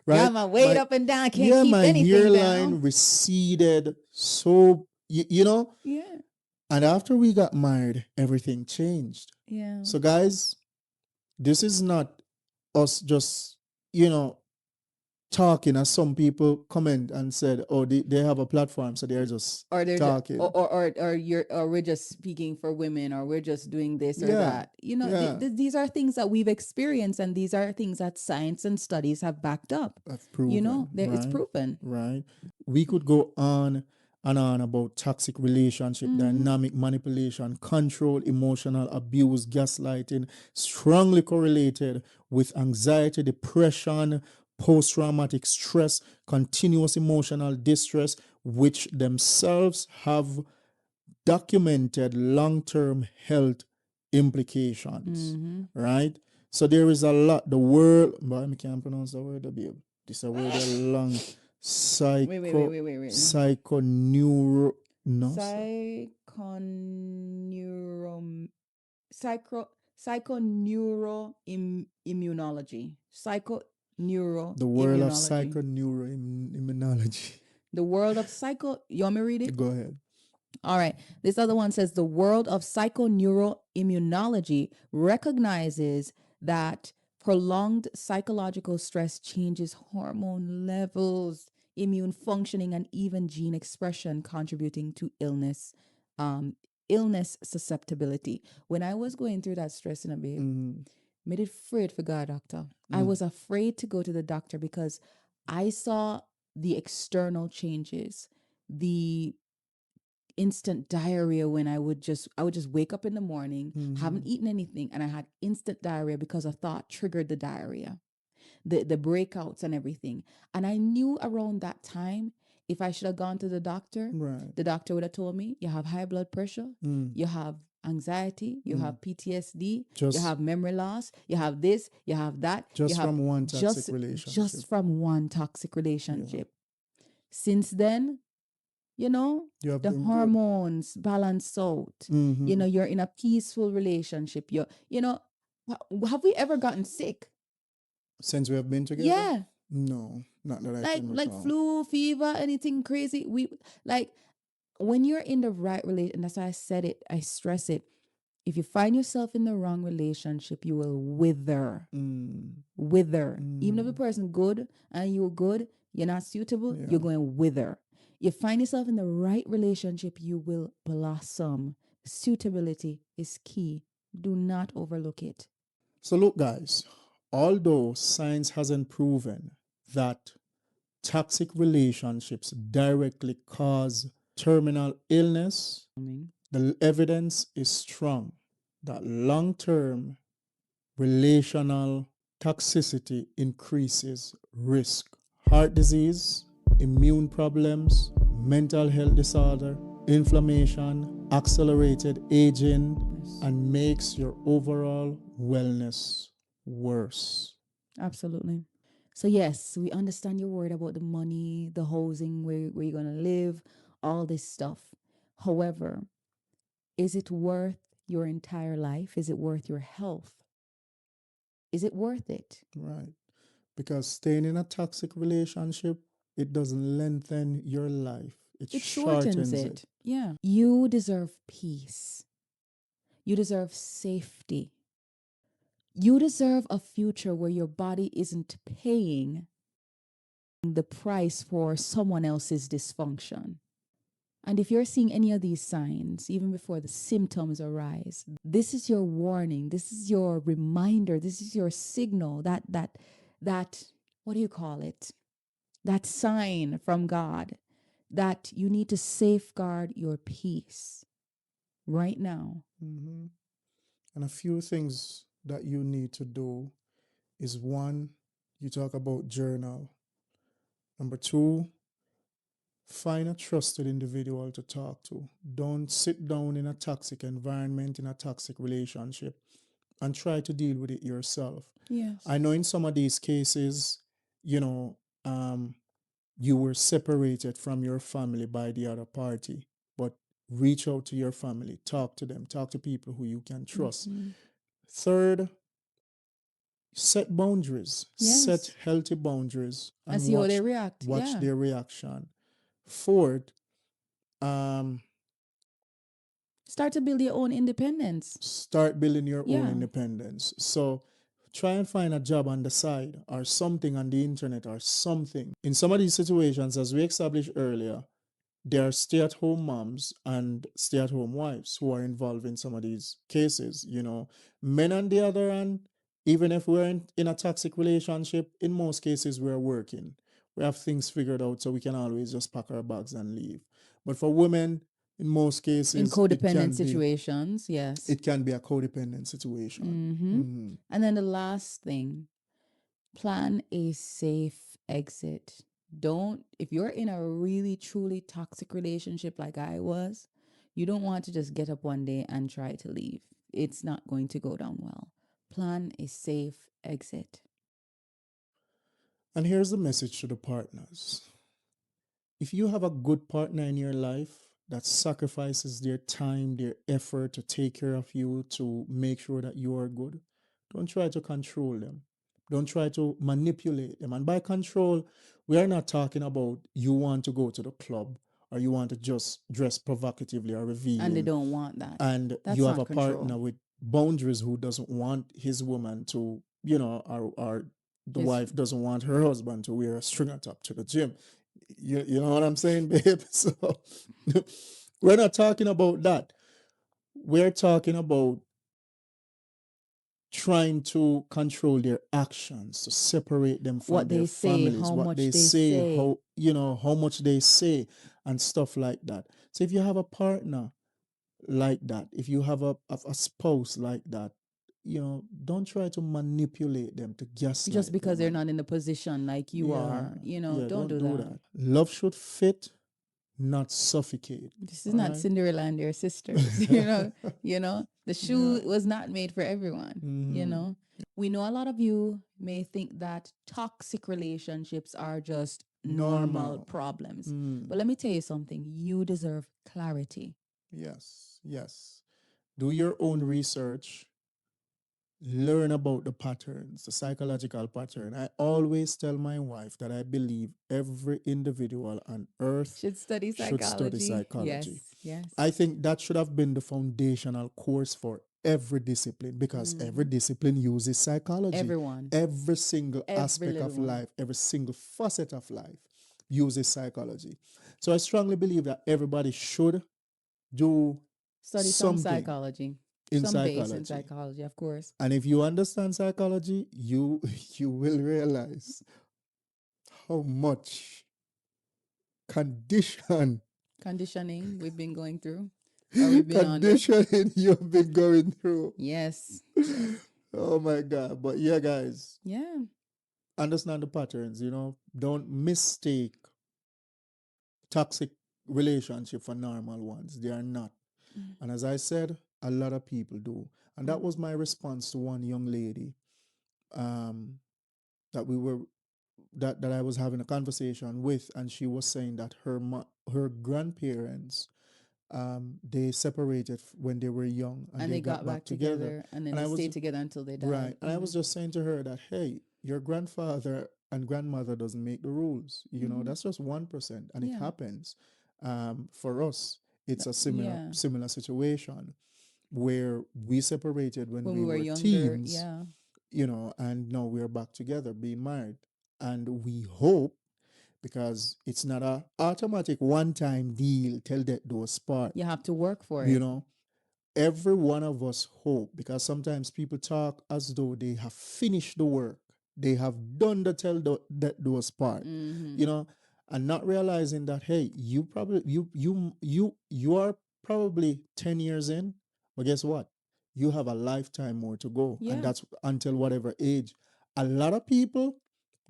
Right? Yeah, my weight up and down, can't keep my anything hairline down. receded. So, you know? Yeah. And after we got married, everything changed. Yeah. So, guys, this is not us just, talking, as some people comment and said, oh, they have a platform, so they're just Or they're talking. or we're just speaking for women, or we're just doing this or that. These are things that we've experienced, and these are things that science and studies have backed up. Have proven, It's proven. Right. We could go on and on about toxic relationship, dynamic manipulation, control, emotional abuse, gaslighting, strongly correlated with anxiety, depression, post-traumatic stress, continuous emotional distress, which themselves have documented long-term health implications, right? So there is a lot. The word, but I can't pronounce the word, babe. This is a word long. Wait. Psychoneuro. No. Psychoneuroimmunology. The world of psychoneuroimmunology. The world of you want me to read it? Go ahead. All right. This other one says the world of psychoneuroimmunology recognizes that prolonged psychological stress changes hormone levels, immune functioning, and even gene expression, contributing to illness susceptibility. When I was going through that stress in a bit, made it afraid for God, doctor. I was afraid to go to the doctor because I saw the external changes, the instant diarrhea when I would just wake up in the morning, haven't eaten anything, and I had instant diarrhea because a thought triggered the diarrhea, the breakouts and everything. And I knew around that time, if I should have gone to the doctor, the doctor would have told me, you have high blood pressure, you have anxiety, you have PTSD, you have memory loss, you have this, you have that. From one toxic relationship. Just from one toxic relationship. Since then, the hormones balance out. You're in a peaceful relationship. Have we ever gotten sick? Since we have been together? Yeah. No, not that I can like recall. flu, fever, anything crazy. We when you're in the right relation, that's why I said it, I stress it. If you find yourself in the wrong relationship, you will wither. Wither. Even if the person good and you're good, you're not suitable, you're going to wither. You find yourself in the right relationship, you will blossom. Suitability is key. Do not overlook it. So look, guys, although science hasn't proven that toxic relationships directly cause terminal illness, the evidence is strong that long-term relational toxicity increases risk. Heart disease, immune problems, mental health disorder, inflammation, accelerated aging, and makes your overall wellness worse. Absolutely. So yes, we understand you're worried about the money, the housing, where you're gonna live, all this stuff. However, is it worth your entire life? Is it worth your health? Is it worth it? Right. Because staying in a toxic relationship, it doesn't lengthen your life, it It shortens shortens it. it. Yeah. You deserve peace. You deserve safety. You deserve a future where your body isn't paying the price for someone else's dysfunction. And if you're seeing any of these signs, even before the symptoms arise, this is your warning. This is your reminder. This is your signal that what do you call it? That sign from God that you need to safeguard your peace right now. Mm-hmm. And a few things that you need to do is one, you talk about journal. Number two, find a trusted individual to talk to. Don't sit down in a toxic environment, in a toxic relationship, and try to deal with it yourself. Yes. I know in some of these cases, you know, you were separated from your family by the other party, but reach out to your family, talk to them, talk to people who you can trust. Mm-hmm. Third, set boundaries, set Yes. healthy boundaries, And and see how they react. watch Yeah. their reaction. Fourth, um, Start to build your own independence. start building your own Yeah. independence. So try and find a job on the side or something on the internet or something. In some of these situations, as we established earlier, there are stay-at-home moms and stay-at-home wives who are involved in some of these cases. You know, men on the other hand, even if we're in a toxic relationship, in most cases we're working. We have things figured out, so we can always just pack our bags and leave. But for women, in most In cases, codependent situations, yes. it can be a codependent situation. Mm-hmm. Mm-hmm. And then the last thing, plan a safe exit. Don't, if you're in a really truly toxic relationship like I was, you don't want to just get up one day and try to leave. It's not going to go down well. Plan a safe exit. And here's the message to the partners. If you have a good partner in your life that sacrifices their time, their effort to take care of you, to make sure that you are good, don't try to control them. Don't try to manipulate them. And by control, we are not talking about you want to go to the club or you want to just dress provocatively or And they revealing, don't want that. and That's you have not a partner control. with boundaries who doesn't want his woman to, or the His wife doesn't want her husband to wear a stringer top to the gym. You know what I'm saying, babe? So we're not talking about that. We're talking about trying to control their actions, to separate them from what their they say, families, how what much they they say, say. how much they say, and stuff like that. So if you have a partner like that, if you have a spouse like that, don't try to manipulate them, to Just gaslight because them. they're And not in the position like you yeah, are, yeah, don't don't do do that. that. Love should fit, not suffocate. This is All not right. Cinderella and their sisters, the shoe Yeah. was not made for everyone, Mm-hmm. We know a lot of you may think that toxic relationships are just normal Normal. problems. Mm. But let me tell you something, you deserve clarity. Yes, yes. Do your own research. Learn about the patterns, the psychological pattern. I always tell my wife that I believe every individual on earth Should study should study psychology. Yes, psychology. yes. I think that should have been the foundational course for every discipline, because every discipline uses psychology. Everyone, Every single every aspect little of one. life, every single facet of life uses psychology. So I strongly believe that everybody should do Study some something psychology, in some base in psychology. psychology, of course. And if you understand psychology, you will realize how much condition Conditioning we've been going through, or we've been under. conditioning you've been going through. Yes, yes. Oh my God. But yeah, guys, Yeah. understand the patterns, Don't mistake toxic relationship for normal ones. They are not. And as I said, a lot of people do. And that was my response to one young lady. Um, that we were that I was having a conversation with, and she was saying that her grandparents, they separated when they were young, and And they they got got back back together. together, and then And they I was stayed together until they right, died. and I was just saying to her that, hey, your grandfather and grandmother doesn't make the rules. That's just 1%, and it Yeah. happens. For us, it's a Yeah. similar situation where we separated when When we we were were younger, teens, yeah. and now we're back together, being married, and we hope, because it's not a automatic one-time deal till death do us part. You have to work for You it. know, every one of us hope, because sometimes people talk as though they have finished the work, they have done the till death do us part. You know, and not realizing that, hey, you are probably 10 years in, but guess what? You have a lifetime more to go, and Yeah. that's until whatever age. A lot of people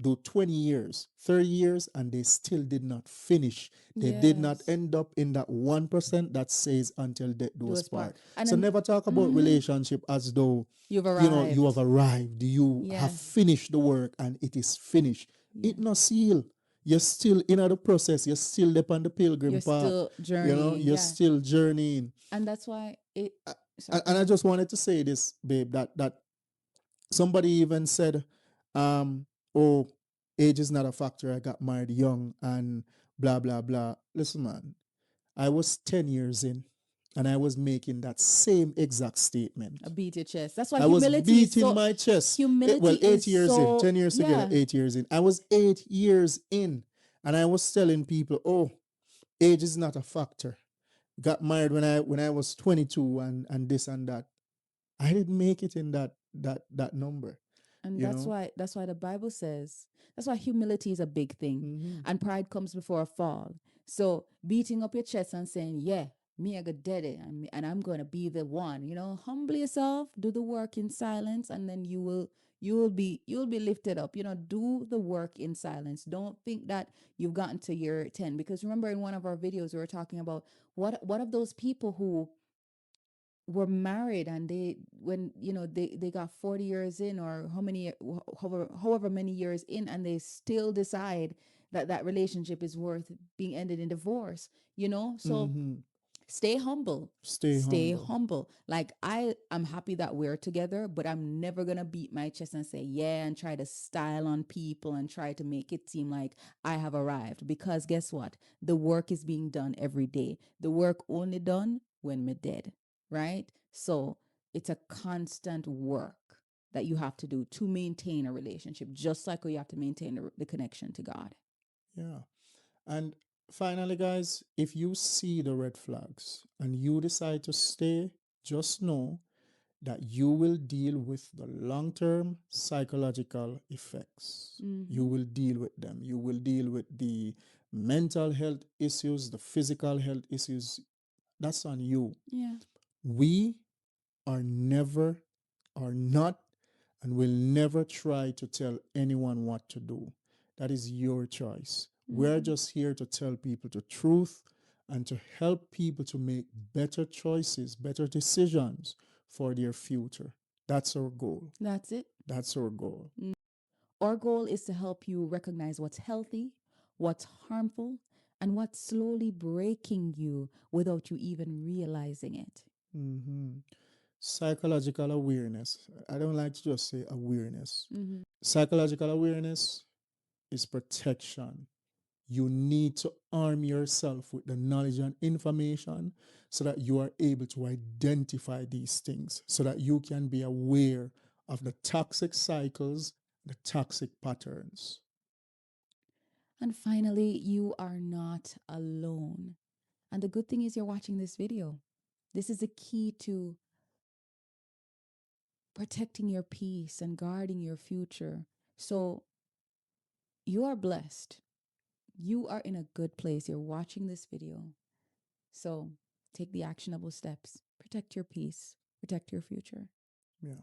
do 20 years, 30 years, and they still did not finish. They did not Yes. end up in that 1% that says until death do Do us us part. part. And So then never talk about relationship as though you've you have arrived. arrived, you have Yeah. finished the work and it is finished. Yeah. It no seal. You're still in the process. You're still up on the pilgrim You're path. still journeying. You're Yeah. still journeying. And that's why it. Sorry, And, go and I ahead. just wanted to say this, babe, that somebody even said, oh, age is not a factor. I got married young and blah, blah, blah. Listen, man, I was 10 years in and I was making that same exact statement. Beat your chest. That's why I was humility is beating so. my chest. Humility 8 is years in, so. 10 years together, Yeah. 8 years in. I was 8 years in and I was telling people, oh, age is not a factor. Got married when I was 22 and this and that. I didn't make it in that number. And You know? that's why the Bible says that's why humility is a big thing. And pride comes before a fall. So beating up your chest and saying, yeah, me I got dead it and I'm gonna be the one, humble yourself, do the work in silence, and then you'll be lifted up. Do the work in silence. Don't think that you've gotten to year 10. Because remember in one of our videos we were talking about what of those people who were married and they got 40 years in, or however many years in, and they still decide that relationship is worth being ended in divorce. So stay humble. Stay humble. Humble. Like I'm happy that we're together, but I'm never gonna beat my chest and say yeah and try to style on people and try to make it seem like I have arrived, because guess what, the work is being done every day. The work only done when we're dead, right? So it's a constant work that you have to do to maintain a relationship, just like you have to maintain the connection to God. Yeah. And finally, guys, if you see the red flags and you decide to stay, just know that you will deal with the long term psychological effects. You will deal with them. You will deal with the mental health issues, the physical health issues. That's on you. Yeah. We are not, and will never try to tell anyone what to do. That is your choice. We're just here to tell people the truth and to help people to make better choices, better decisions for their future. That's our goal. That's it. That's our goal. Our goal is to help you recognize what's healthy, what's harmful, and what's slowly breaking you without you even realizing it. Psychological awareness. I don't like to just say awareness. Psychological awareness is protection. You need to arm yourself with the knowledge and information so that you are able to identify these things, so that you can be aware of the toxic cycles, the toxic patterns. And finally, you are not alone. And the good thing is you're watching this video. This is a key to protecting your peace and guarding your future. So you are blessed. You are in a good place. You're watching this video. So take the actionable steps. Protect your peace. Protect your future. Yeah.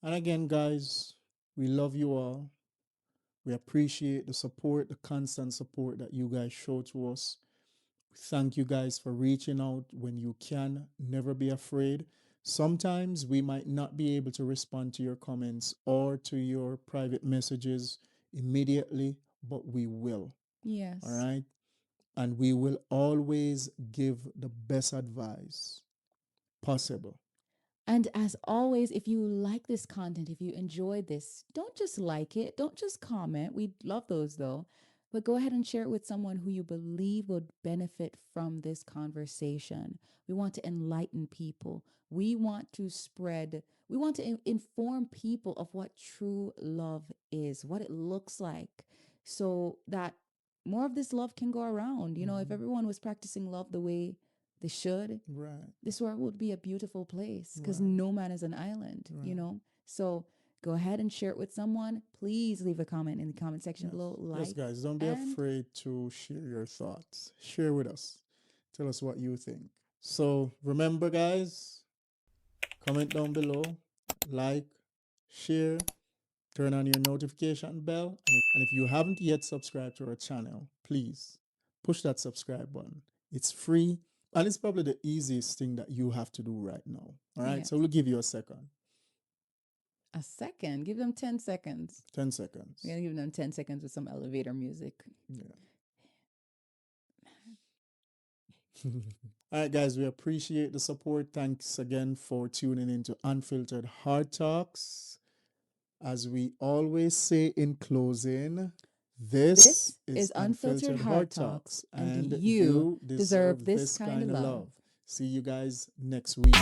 And again, guys, we love you all. We appreciate the support, the constant support that you guys show to us. Thank you guys for reaching out when you can. Never be afraid. Sometimes we might not be able to respond to your comments or to your private messages immediately, but we will. Yes. All right. And we will always give the best advice possible. And as always, if you like this content, if you enjoyed this, don't just like it, don't just comment. We love those though. But go ahead and share it with someone who you believe would benefit from this conversation. We want to enlighten people. We want to inform people of what true love is, what it looks like, so that more of this love can go around. You know, if everyone was practicing love the way they should, Right. this world would be a beautiful place because Right. no man is an island, you know? So go ahead and share it with someone. Please leave a comment in the comment section below. Yes, guys, don't be afraid to share your thoughts. Share with us. Tell us what you think. So remember, guys, comment down below, like, share, turn on your notification bell. And if you haven't yet subscribed to our channel, please push that subscribe button. It's free and it's probably the easiest thing that you have to do right now. All right. Yes. So we'll give you a second. A second. Give them 10 seconds. 10 seconds. We're going to give them 10 seconds with some elevator music. Yeah. All right, guys, we appreciate the support. Thanks again for tuning into Unfiltered Hard Talks. As we always say in closing, this is Unfiltered Hard Talks, and you deserve this kind of love. See you guys next week.